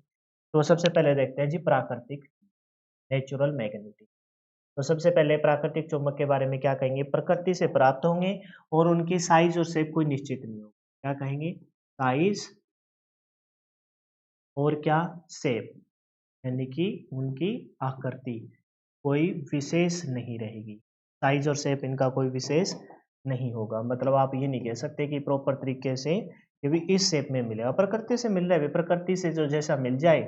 तो सबसे पहले देखते हैं जी प्राकृतिक, नेचुरल मैग्नेटिक। तो सबसे पहले प्राकृतिक चुंबक के बारे में क्या कहेंगे? प्रकृति से प्राप्त होंगे और उनकी साइज़ और शेप कोई निश्चित नहीं होगी। क्या कहेंगे? साइज़ और क्या? शेप, यानी कि उनकी आकृति कोई विशेष नहीं रहेगी। साइज़ और शेप इनका कोई विशेष नहीं होगा। मतलब आप ये नहीं कह सकते कि प्रॉपर तरीके से ये भी इस शेप में मिलेगा। प्रकृति से मिल रहा है, प्रकृति से जो जैसा मिल जाए,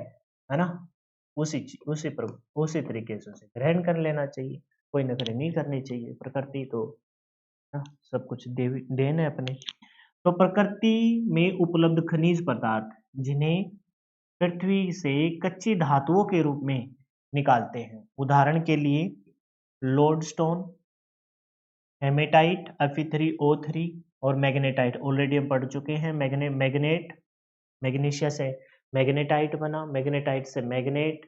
है ना? उसी तरीके से उसे ग्रहण कर लेना चाहिए। कोई नखरे नहीं करनी चाहिए। प्रकृति तो ना सब कुछ देवी देन है अपने। तो प्रकृति में उपलब्ध खनिज पदार्थ जिन्हें पृथ्वी से कच्ची धातुओं के रूप में निकालते हैं। उदाहरण के लिए लोडस्टोन, हेमेटाइट, Fe3O3 और मैग्नेटाइट ऑलरेडी हम पढ़ चुके हैं। मैग्नेट मैग्नीशिया से मैग्नेटाइट बना, मैग्नेटाइट से मैग्नेट,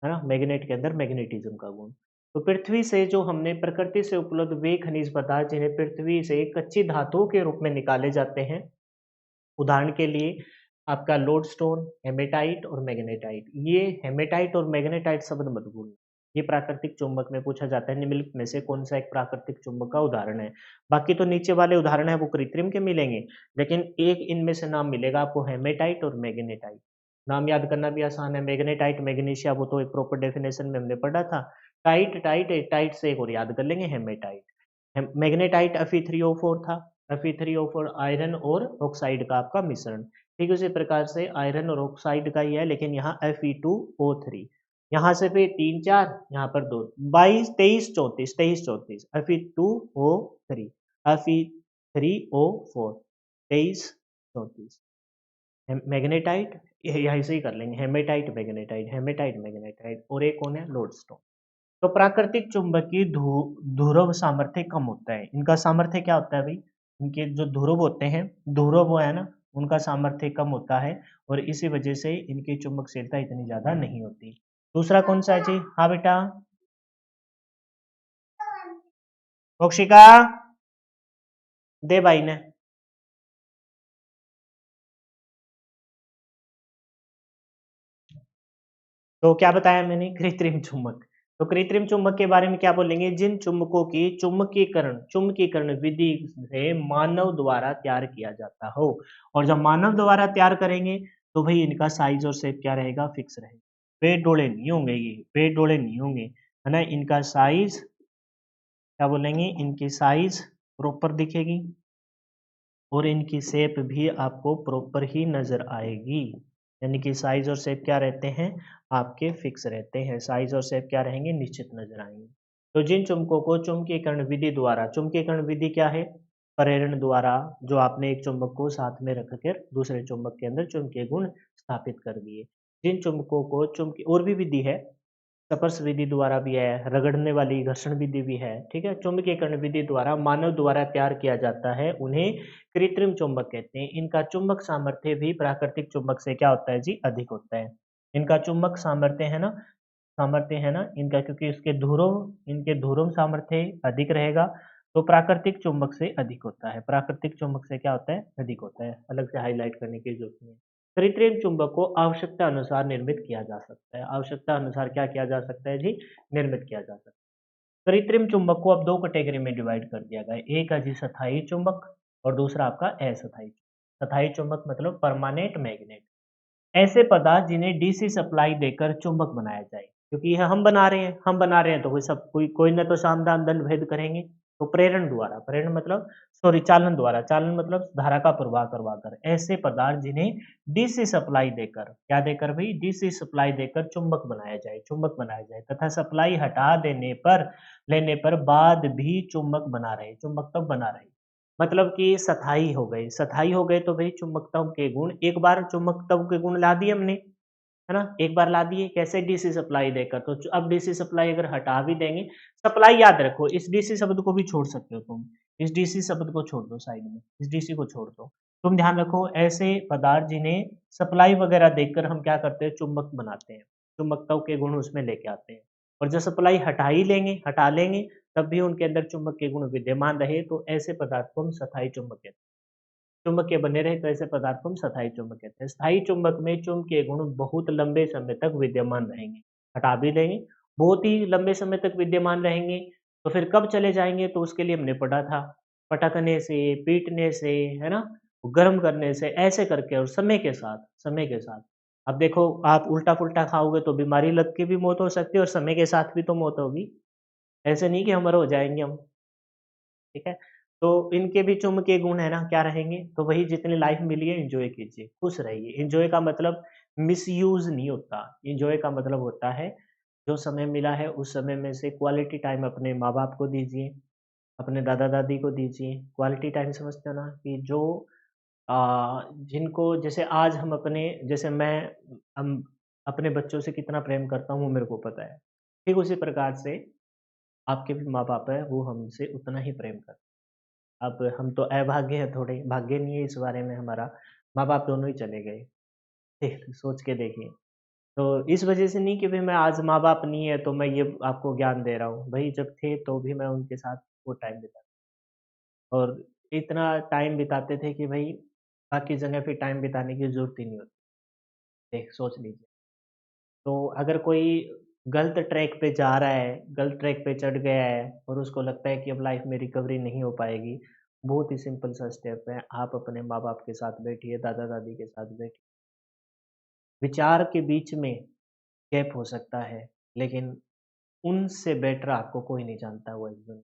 है ना? मैग्नेट के अंदर मैग्नेटिज्म का गुण। तो पृथ्वी से जो हमने प्रकृति से उपलब्ध वे खनिज पदार्थ जिन्हें पृथ्वी से कच्ची धातुओं के रूप में निकाले जाते हैं, उदाहरण के लिए आपका लोडस्टोन, हेमेटाइट और मैग्नेटाइट। ये हेमेटाइट और मैग्नेटाइट शब्द मत भूलना। ये प्राकृतिक चुंबक में पूछा जाता है, निम्नलिखित में से कौन सा एक प्राकृतिक चुंबक का उदाहरण है? बाकी तो नीचे वाले उदाहरण है वो कृत्रिम के मिलेंगे, लेकिन एक इनमें से नाम मिलेगा आपको हेमेटाइट और मैग्नेटाइट। नाम याद करना भी आसान है, मैग्नेटाइट, मैग्नीशिया वो तो एक प्रॉपर डेफिनेशन में हमने पढ़ा था। टाइट से एक और याद कर लेंगे हेमेटाइट। मैग्नेटाइट Fe3O4 था। Fe3O4 आयरन और ऑक्साइड का आपका मिश्रण। ठीक उसी प्रकार से आयरन और ऑक्साइड का ही है, लेकिन यहाँ Fe2O3। यहाँ से फिर 3 4, यहाँ पर 2, 22 23 34, 23 34, Fe2O3, Fe3O4, 23 34। मैग्नेटाइट यहाँ से ही कर लेंगे, हेमेटाइट मैग्नेटाइट, हेमेटाइट मैग्नेटाइट, और एक कौन है, लोडस्टोन। तो प्राकृतिक चुंबक की ध्रुव सामर्थ्य कम होता है। इनका सामर्थ्य क्या होता है भाई? इनके जो ध्रुव होते हैं, ध्रुव वो है ना, उनका सामर्थ्य कम होता है और इसी वजह से इनकी चुंबकशीलता इतनी ज्यादा नहीं होती। दूसरा कौन सा है जी? हाँ बेटा, मोक्षिका दे भाई ने। तो क्या बताया मैंने? कृत्रिम चुंबक। तो कृत्रिम चुंबक के बारे में क्या बोलेंगे? जिन चुंबकों की चुंबकीकरण विधि से मानव द्वारा तैयार किया जाता हो। और जब मानव द्वारा तैयार करेंगे तो भाई इनका साइज और शेप क्या रहेगा? फिक्स रहेगा। पेड़ डोले नहीं होंगे, ये पेड़ डोले नहीं होंगे, है ना। इनका साइज क्या बोलेंगे? इनकी साइज प्रॉपर दिखेगी और इनकी शेप भी आपको प्रॉपर ही नजर आएगी। यानी कि साइज और शेप क्या रहते हैं? आपके फिक्स रहते हैं। साइज और शेप क्या रहेंगे? निश्चित नजर आएंगे। तो जिन चुंबकों को चुंबकीकरण विधि द्वारा, चुंबकीकरण विधि क्या है? प्रेरण द्वारा, जो आपने एक चुंबक को साथ में रखकर दूसरे चुंबक के अंदर चुंबकीय गुण स्थापित कर दिए। जिन चुंबकों को चुंबकी, और भी विधि है, स्पर्श विधि द्वारा भी है, रगड़ने वाली घर्षण विधि भी है, ठीक है। चुंबकीकरण विधि द्वारा मानव द्वारा तैयार किया जाता है, उन्हें कृत्रिम चुंबक कहते हैं। इनका चुंबक सामर्थ्य भी प्राकृतिक चुंबक से क्या होता है जी? अधिक होता है। इनका चुंबक सामर्थ्य है ना इनका, क्योंकि इनके ध्रुव सामर्थ्य अधिक रहेगा, तो प्राकृतिक चुंबक से अधिक होता है। प्राकृतिक चुंबक से क्या होता है? अधिक होता है। अलग से हाईलाइट करने की जरूरत नहीं है। कृत्रिम चुंबक को आवश्यकता अनुसार निर्मित किया जा सकता है। आवश्यकता अनुसार क्या किया जा सकता है जी? निर्मित किया जा सकता है। कृत्रिम चुंबक को अब दो कैटेगरी में डिवाइड कर दिया गया है। एक है जी स्थायी चुंबक और दूसरा आपका अस्थायी। स्थायी चुंबक मतलब परमानेंट मैग्नेट। ऐसे पदार्थ जिन्हें डीसी सप्लाई देकर चुंबक बनाया जाए, क्योंकि यह हम बना रहे हैं तो कोई कोई ना तो सामदान दंड भेद करेंगे। तो प्रेरण मतलब सॉरी चालन द्वारा, चालन मतलब धारा का प्रवाह करवाकर, ऐसे पदार्थ जिन्हें डीसी सप्लाई देकर, क्या देकर भाई? डीसी सप्लाई देकर चुंबक बनाया जाए तथा सप्लाई हटा लेने पर बाद भी चुंबक तब बना रहे। मतलब कि स्थायी हो गए तो भाई चुंबकत्व के गुण, एक बार चुंबकत्व के गुण ला दिए हमने, है ना, एक बार ला दिए। कैसे? डीसी सप्लाई देकर। तो अब डीसी सप्लाई अगर हटा भी देंगे, सप्लाई याद रखो, इस डीसी शब्द को भी छोड़ सकते हो तुम, इस डीसी शब्द को छोड़ दो साइड में, इस डीसी को छोड़ दो। तुम ध्यान रखो, ऐसे पदार्थ जिन्हें सप्लाई वगैरह देकर हम क्या करते हैं? चुंबक बनाते हैं, चुंबकत्व के गुण उसमें लेके आते हैं। और जब सप्लाई हटा लेंगे तब भी उनके अंदर चुंबक के गुण विद्यमान रहे तो ऐसे पदार्थ को हम स्थायी चुंबक कहते हैं। चुंबकीय बने रहे तो ऐसे पदार्थ को हम स्थायी चुंबक कहते हैं। स्थायी चुंबक में चुंबकीय गुण बहुत लंबे समय तक विद्यमान रहेंगे। हटा भी देंगे, बहुत ही लंबे समय तक विद्यमान रहेंगे। तो फिर कब चले जाएंगे? तो उसके लिए हमने पढ़ा था, पटकने से, पीटने से, है ना, गर्म करने से, ऐसे करके और समय के साथ। अब देखो, आप उल्टा पुल्टा खाओगे तो बीमारी लग के भी मौत हो सकती है और समय के साथ भी तो मौत होगी। ऐसे नहीं कि अमर हो जाएंगे हम, ठीक है। तो इनके भी चुंबकीय गुण है ना, क्या रहेंगे? तो वही, जितनी लाइफ मिली है एंजॉय कीजिए, खुश रहिए। एंजॉय का मतलब मिसयूज नहीं होता। एंजॉय का मतलब होता है जो समय मिला है उस समय में से क्वालिटी टाइम अपने माँ बाप को दीजिए, अपने दादा दादी को दीजिए। क्वालिटी टाइम समझते हो ना, कि जो जिनको, जैसे आज हम अपने, जैसे हम अपने बच्चों से कितना प्रेम करता हूँ वो मेरे को पता है। ठीक उसी प्रकार से आपके भी माँ बाप है, वो हमसे उतना ही प्रेम करते हैं। अब हम तो अभागे हैं थोड़े, भाग्य नहीं है इस बारे में हमारा, माँ बाप दोनों ही चले गए। देख सोच के देखिए। तो इस वजह से नहीं कि भाई मैं आज माँ बाप नहीं है तो मैं ये आपको ज्ञान दे रहा हूँ, भाई जब थे तो भी मैं उनके साथ वो टाइम बिता, और इतना टाइम बिताते थे कि भाई बाकी जगह फिर टाइम बिताने की जरूरत ही नहीं होती। देख सोच लीजिए। तो अगर कोई गलत ट्रैक पे जा रहा है, गलत ट्रैक पे चढ़ गया है और उसको लगता है कि अब लाइफ में रिकवरी नहीं हो पाएगी, बहुत ही सिंपल सा स्टेप है। आप अपने माँ-बाप के साथ बैठिए, दादा-दादी के साथ बैठिए। विचार के बीच में गैप हो सकता है, लेकिन उनसे बेटर आपको कोई नहीं जानता हुआ इस दुनिया।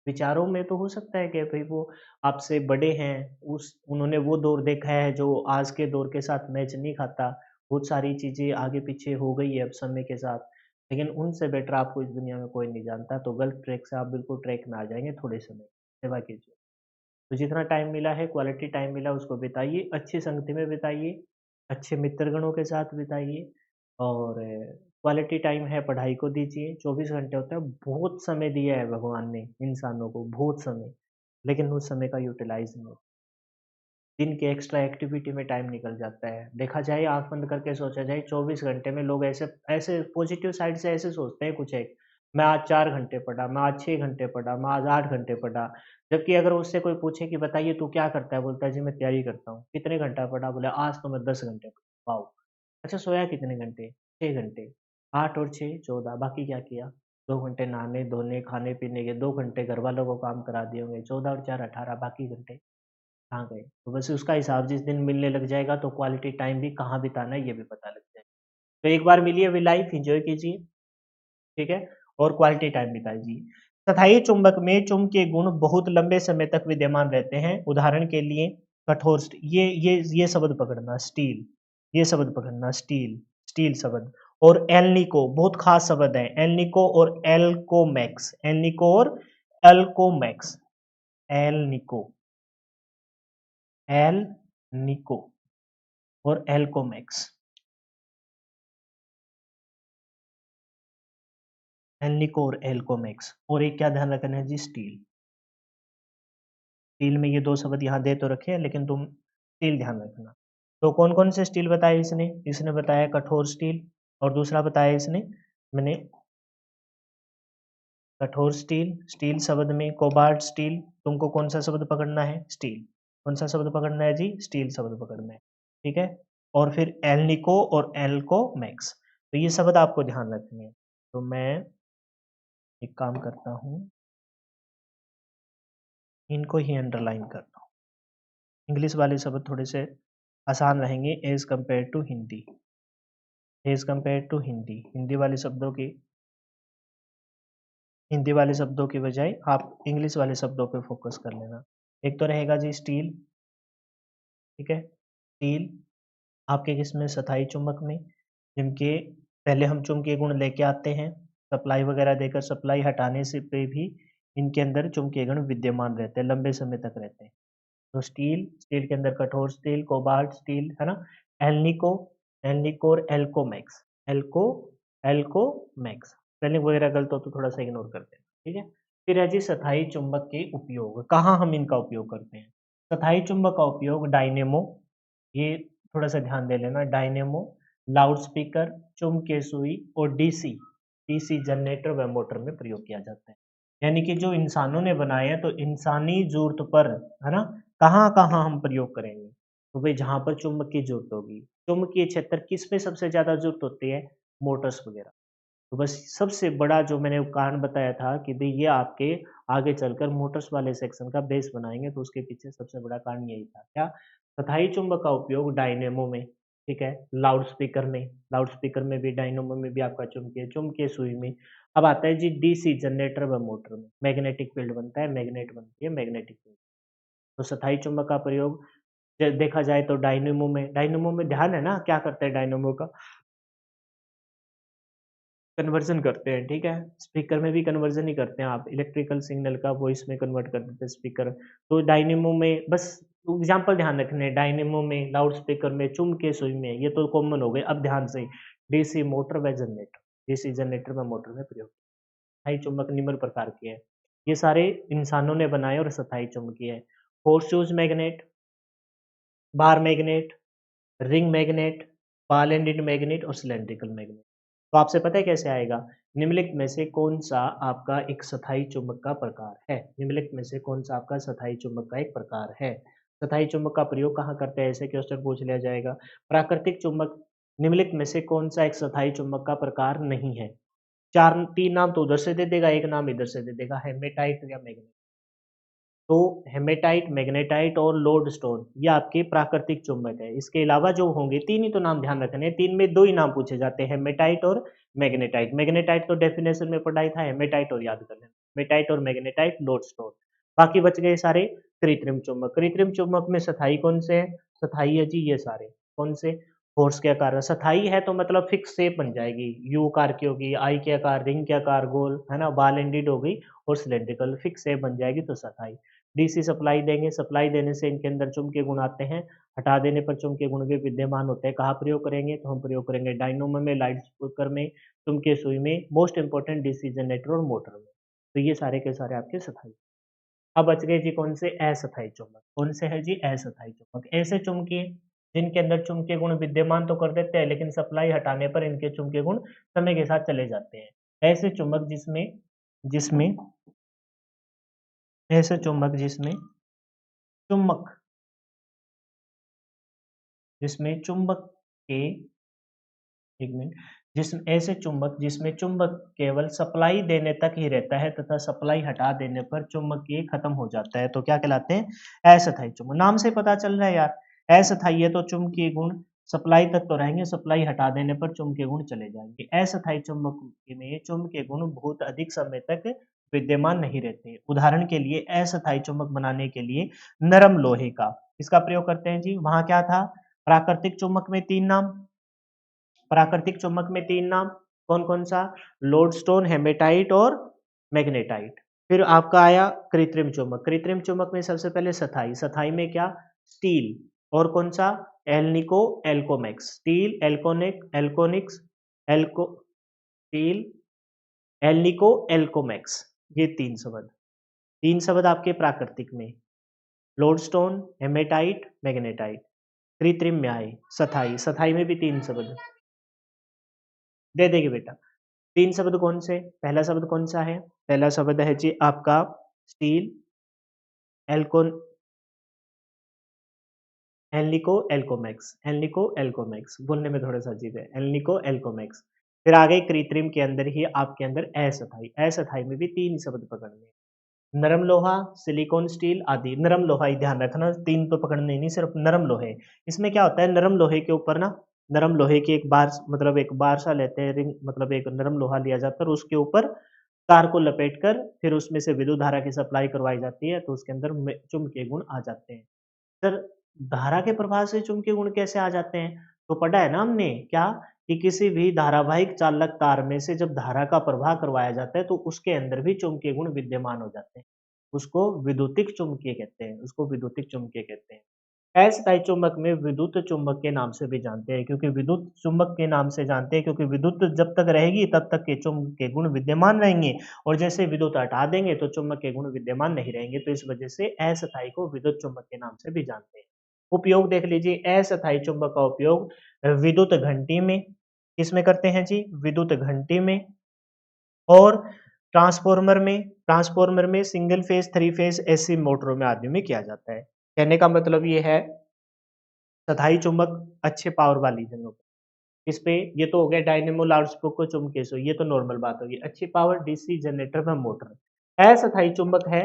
विचारों में तो हो सकता है कि भई वो आपसे बड़े हैं, उस उन्होंने वो दौर देखा है जो आज के दौर के साथ मैच नहीं खाता। बहुत सारी चीज़ें आगे-पीछे हो गई है अब समय के साथ, लेकिन उनसे बेटर आपको इस दुनिया में कोई नहीं जानता, तो गलत ट्रैक से आप बिल्कुल ट्रैक में आ जाएँगे थोड़े समय। सेवा कीजिए। तो जितना टाइम मिला है, क्वालिटी टाइम मिला उसको बिताइए, अच्छी संगति में बिताइए, अच्छे मित्रगणों के साथ बिताइए और क्वालिटी टाइम है पढ़ाई को दीजिए। 24 घंटे होता है, बहुत समय दिया है भगवान ने इंसानों को, बहुत समय, लेकिन उस समय का यूटिलाइज़ नहीं। दिन के एक्स्ट्रा एक्टिविटी में टाइम निकल जाता है। देखा जाए, आँख बंद करके सोचा जाए, 24 घंटे में लोग ऐसे ऐसे पॉजिटिव साइड से ऐसे सोचते हैं कुछ एक, मैं आज 4 घंटे पढ़ा, मैं आज 6 घंटे पढ़ा, मैं आज 8 घंटे पढ़ा। जबकि अगर उससे कोई पूछे कि बताइए तू क्या करता है? बोलता है जी मैं तैयारी करता हूँ। कितने घंटा पढ़ा? बोले आज तो मैं 10 घंटे पढ़ा। वाओ! अच्छा सोया कितने घंटे? 6 घंटे। 8 और 6 14, बाकी क्या किया? 2 घंटे नहाने-धोने, खाने-पीने के, 2 घंटे घरवालों को काम करा दिए होंगे, 14 और 4 18, बाकी घंटे कहाँ गए? तो बस उसका हिसाब जिस दिन मिलने लग जाएगा तो क्वालिटी टाइम भी कहाँ बिताना है ये भी पता लग जाएगा। तो एक बार मिलिए अभी लाइफ एन्जॉय कीजिए, ठीक है? और क्वालिटी टाइम बिताइए। तथाई चुंबक में चुंबकीय गुण बहुत लंबे समय तक विद्यमान रहते हैं। उदाहरण के लिए कठोर ये शब्द पकड़ना स्टील, ये शब्द पकड़ना स्टील, स्टील शब्द और एल्निको बहुत खास शब्द है। एल्निको और एल्कोमैक्स, एल्निको और एल्कोमैक्स, एल्निको, एल्निको और एल्कोमैक्स, एल्निको और एल्कोमैक्स और एक क्या ध्यान रखना है जी स्टील। स्टील में ये 2 शब्द यहाँ दे तो रखे हैं लेकिन तुम स्टील ध्यान रखना। तो कौन-कौन से स्टील बताए इसने? इसने बताया कठोर स्टील और दूसरा बताया इसने मैंने कठोर स्टील, स्टील शब्द में कोबाल्ट स्टील, तुमको कौन सा शब्द पकड़ना है? स्टील। कौन सा शब्द पकड़ना है जी? स्टील शब्द पकड़ना है, ठीक है? और फिर एल्निको और एल्कोमैक्स, तो ये शब्द आपको ध्यान रखने हैं। तो मैं एक काम करता हूँ, इनको ही अंडरलाइन करता हूँ। इंग्लिश वाले शब्द थोड़े से आसान रहेंगे as compared to Hindi, as compared to Hindi. Hindi वाले शब्दों की बजाय आप इंग्लिश वाले शब्दों पे फ़ोकस कर लेना। एक तो रहेगा जी स्टील, ठीक है? स्टील आपके किसमें स्थायी चुंबक में, जिनके पहले हम चुंबकीय गुण लेके आते हैं, सप्लाई वगैरह देकर सप्लाई हटाने से पे भी इनके अंदर चुंबकीय गुण विद्यमान रहते हैं, लंबे समय तक रहते हैं। तो स्टील, स्टील के अंदर कठोर स्टील, कोबाल्ट स्टील, है ना? एल्निको, एल्निको और एल्कोमैक्स, एल्को एल्कोमैक्स। स्पेलिंग वगैरह गलत हो तो थोड़ा-सा इग्नोर कर देना, ठीक है? फिर है जी स्थायी चुंबक के उपयोग, कहाँ हम इनका उपयोग करते हैं? स्थायी चुंबक का उपयोग डायनेमो, ये थोड़ा-सा ध्यान दे लेना, डायनेमो, लाउडस्पीकर, चुम्बकीय सुई और डीसी, डीसी जनरेटर व मोटर में प्रयोग किया जाता है। यानी कि जो इंसानों ने बनाए हैं तो इंसानी ज़रूरत पर, है ना? कहाँ-कहाँ हम प्रयोग करेंगे? तो भई जहाँ पर चुम्बक की ज़रूरत होगी। चुम्बकीय क्षेत्र किसमें सबसे ज़्यादा ज़रूरत होती है? मोटर्स वगैरह। तो बस सबसे बड़ा जो मैंने कारण बताया था कि भई ये आपके आगे चलकर मोटर्स वाले सेक्शन का बेस बनाएँगे, तो उसके पीछे सबसे बड़ा कारण यही था। क्या? स्थायी चुंबक का उपयोग डायनेमो में, ठीक है? लाउडस्पीकर में भी, डायनेमो में भी आपका चुम्बकीय सुई में। अब आता है जी डीसी जनरेटर व मोटर में, मैग्नेटिक फील्ड बनता है, मैग्नेट बनती है, मैग्नेटिक फील्ड। तो स्थायी चुंबक का प्रयोग देखा जाए तो डायनेमो में ध्यान है ना क्या करता है डायनेमो का? कन्वर्ज़न करते हैं, ठीक है? स्पीकर में भी कन्वर्ज़न ही करते हैं आप, इलेक्ट्रिकल सिग्नल का वॉइस में कन्वर्ट कर देते हैं स्पीकर। तो डायनेमो में बस एग्ज़ाम्पल ध्यान रखने हैं, डायनेमो में, लाउडस्पीकर में, चुम्बकीय सुई में, ये तो कॉमन हो गए। अब ध्यान से डीसी मोटर व जनरेटर, डीसी जनरेटर व मोटर में प्रयोग। स्थायी चुंबक निम्न प्रकार के हैं। ये सारे इंसानों ने बनाए और स्थायी चुंबकीय है। Horseshoes magnet, bar magnet, ring magnet, ball ended magnet और सिलिंड्रिकल मैग्नेट। तो आपसे पता है कैसे आएगा? निम्नलिखित में से कौन-सा आपका एक स्थायी चुंबक का प्रकार है? निम्नलिखित में से कौन-सा आपका स्थायी चुंबक का एक प्रकार है? स्थायी चुंबक का प्रयोग कहाँ करते हैं? ऐसे क्वेश्चन पूछ लिया जाएगा। प्राकृतिक चुंबक निम्नलिखित में से कौन-सा एक स्थायी चुंबक का प्रकार नहीं है? चार 3 नाम तो उधर से दे देगा, 1 नाम इधर से दे देगा, हेमेटाइट या मैग्नेटाइट। तो हेमेटाइट, मैग्नेटाइट और लोडस्टोन ये आपके प्राकृतिक चुंबक है। इसके अलावा जो होंगे 3 ही तो नाम ध्यान रखने हैं, 3 में 2 ही नाम पूछे जाते हैं, हेमेटाइट और मैग्नेटाइट। मैग्नेटाइट तो डेफिनेशन में पढ़ा ही था, हेमेटाइट और याद कर लेना। हेमेटाइट और मैग्नेटाइट, लोडस्टोन। बाकी बच गए सारे कृत्रिम चुंबक। कृत्रिम चुंबक में स्थायी कौन से हैं? स्थायी है जी ये सारे। कौन से? फोर्स के आकार। स्थायी है तो मतलब फिक्स शेप बन जाएगी, यू आकार की होगी, आई के आकार, रिंग के आकार, गोल, है ना, बॉल एंडेड हो गई और सिलेंड्रिकल, फिक्स शेप बन जाएगी तो स्थायी। डीसी सप्लाई देंगे, सप्लाई देने से इनके अंदर चुंबकीय गुण आते हैं, हटा देने पर चुंबकीय गुण भी विद्यमान होते हैं। कहाँ प्रयोग करेंगे? तो हम प्रयोग करेंगे डायनोमो में, लाउड स्पीकर में, चुंबकीय सुई में, मोस्ट इंपॉर्टेंट डीसी जनरेटर और मोटर में। तो ये सारे के सारे आपके स्थायी। अब बच गए जी कौन से? अस्थायी चुंबक। कौन से है जी? अस्थायी चुंबक। ऐसे चुंबकीय जिनके अंदर चुंबकीय गुण विद्यमान तो कर देते हैं, लेकिन सप्लाई हटाने पर इनके चुंबकीय गुण समय के साथ चले जाते हैं। ऐसे चुंबक जिसमें जिसमें ऐसे चुंबक चुंबक जिसमें चुंबक के एक मिनट ऐसे चुंबक जिसमें चुंबक केवल सप्लाई देने तक ही रहता है तथा सप्लाई हटा देने पर चुंबकीय खत्म हो जाता है, तो क्या कहलाते हैं? अस्थायी चुंबक। नाम से पता चल रहा है यार, अस्थायी है तो चुंबकीय गुण सप्लाई तक तो रहेंगे, सप्लाई हटा देने पर चुंबकीय गुण चले जाएंगे। अस्थायी चुंबक में चुंबकीय गुण बहुत अधिक समय तक विद्यमान नहीं रहते। उदाहरण के लिए अस्थायी चुंबक बनाने के लिए नरम लोहे का इसका प्रयोग करते हैं जी। वहां क्या था? प्राकृतिक चुंबक में 3 नाम, प्राकृतिक चुंबक में 3 नाम, कौन-कौन सा? लोडस्टोन, हेमेटाइट और मैग्नेटाइट। फिर आपका आया कृत्रिम चुंबक। कृत्रिम चुंबक में सबसे पहले स्थायी, स्थायी में क्या? स्टील और कौन सा? Alnico, alcomax. Steel, alconic, alconics, alco steel, alnico, alcomax. ये 3 शब्द। 3 शब्द आपके प्राकृतिक में, लोडस्टोन, हेमेटाइट, मैग्नेटाइट। कृत्रिम में आए स्थायी, स्थायी में भी 3 शब्द दे देंगे बेटा। 3 शब्द कौन से? पहला शब्द कौन सा है? पहला शब्द है जी आपका स्टील, एल्कोन एल्निको, एल्कोमेक्स। एल्निको, एल्कोमेक्स बोलने में थोड़ा सा अजीब है। एल्निको, एल्कोमेक्स। फिर आ गए कृत्रिम के अंदर ही आपके अंदर अस्थायी। अस्थायी में भी 3 शब्द पकड़ने हैं। नरम लोहा, सिलिकॉन स्टील आदि। नरम लोहा ही ध्यान रखना, 3 तो पकड़ने ही नहीं, सिर्फ नरम लोहे। इसमें क्या होता है? नरम लोहे के ऊपर ना, नरम लोहे की एक बार मतलब एक बार सा लेते हैं, रिंग मतलब एक नरम लोहा लिया जाता है और उसके ऊपर तार को लपेटकर फिर उसमें से विद्युत धारा की सप्लाई करवाई जाती है, तो उसके अंदर में चुंबकीय गुण आ जाते हैं। सर, धारा के प्रभाव से चुंबकीय गुण कैसे आ जाते हैं? तो पढ़ा है ना हमने क्या, कि किसी भी धारावाहिक चालक तार में से जब धारा का प्रवाह करवाया जाता है तो उसके अंदर भी चुंबकीय गुण विद्यमान हो जाते हैं। उसको विद्युतिक चुम्बकीय कहते हैं, उसको विद्युतिक चुम्बकीय कहते हैं। अस्थायी चुंबक में विद्युत चुंबक के नाम से भी जानते हैं, क्योंकि विद्युत चुंबक के नाम से जानते हैं क्योंकि विद्युत जब तक रहेगी तब तक के चुंबक के गुण विद्यमान रहेंगे, और जैसे विद्युत हटा देंगे तो चुंबक के गुण विद्यमान नहीं रहेंगे, तो इस वजह से अस्थायी को विद्युत चुंबक के नाम से भी जानते हैं। उपयोग देख लीजिए, अस्थायी चुंबक का उपयोग विद्युत घंटी में किसमें करते हैं जी? विद्युत घंटी में, और ट्रांसफार्मर में सिंगल फेज, 3 फेज एसी मोटरों में आदि में किया जाता है। कहने का मतलब ये है, स्थायी चुंबक अच्छे पावर वाली जगहों पे। इस पे ये तो हो गया डायनेमो, लाउडस्पीकर, चुम्बकीय सुई, ये तो नॉर्मल बात होगी। अच्छी पावर डीसी जनरेटर में मोटर। अस्थायी चुंबक है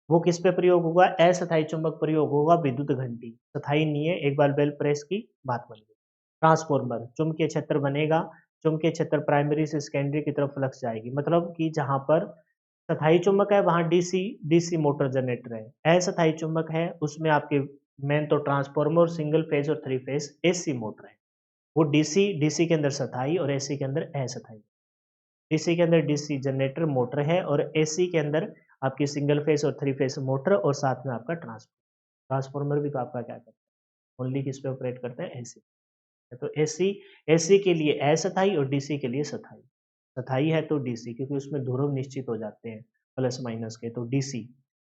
वो किस पे प्रयोग होगा? अस्थायी चुंबक प्रयोग होगा विद्युत घंटी। स्थायी नहीं है, एक बार बेल प्रेस की बात बन गई। ट्रांसफार्मर, चुंबकीय क्षेत्र बनेगा, चुंबकीय क्षेत्र प्राइमरी से सेकेंडरी की तरफ फ्लक्स जाएगी, मतलब कि जहां पर स्थायी चुंबक है वहां डीसी डीसी मोटर जनरेटर है। अस्थायी चुंबक है उसमें आपके मेन तो ट्रांसफार्मर, सिंगल फेज और 3 फेज एसी मोटर है। वो डीसी डीसी के अंदर स्थायी और एसी के अंदर अस्थायी। डीसी के अंदर डीसी जनरेटर मोटर है और एसी के अंदर आपकी सिंगल फेज और 3 फेज मोटर और साथ में आपका ट्रांसफार्मर। ट्रांसफार्मर भी तो आपका क्या करता है? ओनली किस पे ऑपरेट करता है? एसी। तो एसी एसी के लिए अस्थायी और डीसी के लिए स्थायी। स्थायी है तो डीसी, क्योंकि उसमें ध्रुव निश्चित हो जाते हैं प्लस माइनस के, तो डीसी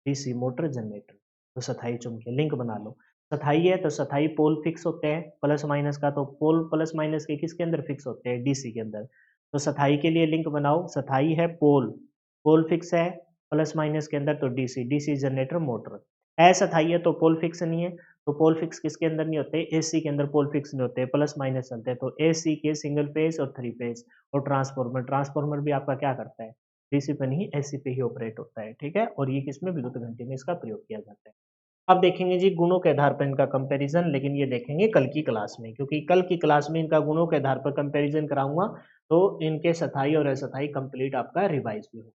डीसी मोटर जनरेटर। तो स्थायी चुंबकीय लिंक बना लो। स्थायी है तो स्थायी पोल फिक्स होते हैं प्लस माइनस का, तो पोल प्लस माइनस के किसके अंदर फिक्स होते हैं? डीसी के अंदर। तो स्थायी के लिए लिंक बनाओ, स्थायी है पोल, पोल फिक्स है प्लस माइनस के अंदर, तो डीसी डीसी जनरेटर मोटर। अस्थायी है तो पोल फिक्स नहीं है, तो पोल फिक्स किसके अंदर नहीं होते, एसी के अंदर पोल फिक्स नहीं होते, प्लस माइनस चलते हैं। तो एसी के सिंगल फेज और थ्री फेज। और ट्रांसफॉर्मर, ट्रांसफॉर्मर भी आपका क्या करता है, डीसी पे नहीं एसी पे ही ऑपरेट होता है, ठीक है। और ये किसमें, विद्युत घंटी में इसका प्रयोग किया जाता है। अब देखेंगे जी गुणों के आधार पर इनका कंपैरिजन, लेकिन ये देखेंगे कल की क्लास में, क्योंकि कल की क्लास में इनका गुणों के आधार पर कंपैरिजन कराऊंगा, तो इनके सथाई और असथाई कंप्लीट आपका रिवाइज भी हो।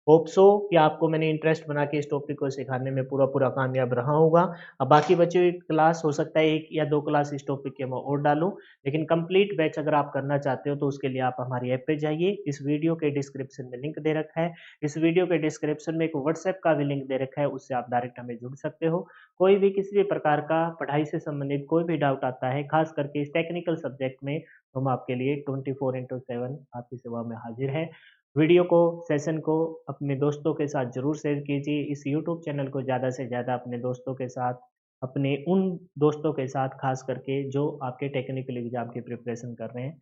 होप सो कि आपको मैंने इंटरेस्ट बना के इस टॉपिक को सिखाने में पूरा पूरा कामयाब रहा होगा। अब बाकी बची हुई क्लास हो सकता है 1 या 2 क्लास इस टॉपिक के मैं और डालूँ, लेकिन कंप्लीट बैच अगर आप करना चाहते हो तो उसके लिए आप हमारी ऐप पे जाइए। इस वीडियो के डिस्क्रिप्शन में लिंक दे रखा है। इस वीडियो के डिस्क्रिप्शन में एक व्हाट्सएप का भी लिंक दे रखा है, उससे आप डायरेक्ट हमें जुड़ सकते हो। कोई भी किसी भी प्रकार का पढ़ाई से संबंधित कोई भी डाउट आता है, खास करके इस टेक्निकल सब्जेक्ट में, तो हम आपके लिए 24/7 आपकी सेवा में हाजिर है। वीडियो को, सेशन को अपने दोस्तों के साथ ज़रूर शेयर कीजिए। इस यूट्यूब चैनल को ज़्यादा से ज़्यादा अपने दोस्तों के साथ, अपने उन दोस्तों के साथ खास करके जो आपके टेक्निकल एग्ज़ाम की प्रिपरेशन कर रहे हैं,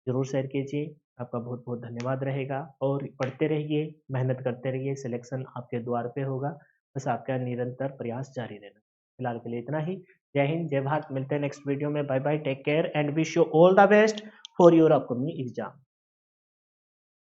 ज़रूर शेयर कीजिए। आपका बहुत-बहुत धन्यवाद रहेगा और पढ़ते रहिए, मेहनत करते रहिए, सिलेक्शन आपके द्वार पे होगा। बस आपका निरंतर प्रयास जारी रहना। फिलहाल के लिए इतना ही। जय हिंद, जय भारत। मिलते हैं नेक्स्ट वीडियो में। Bye bye, take care and wish you all the best for your upcoming exam.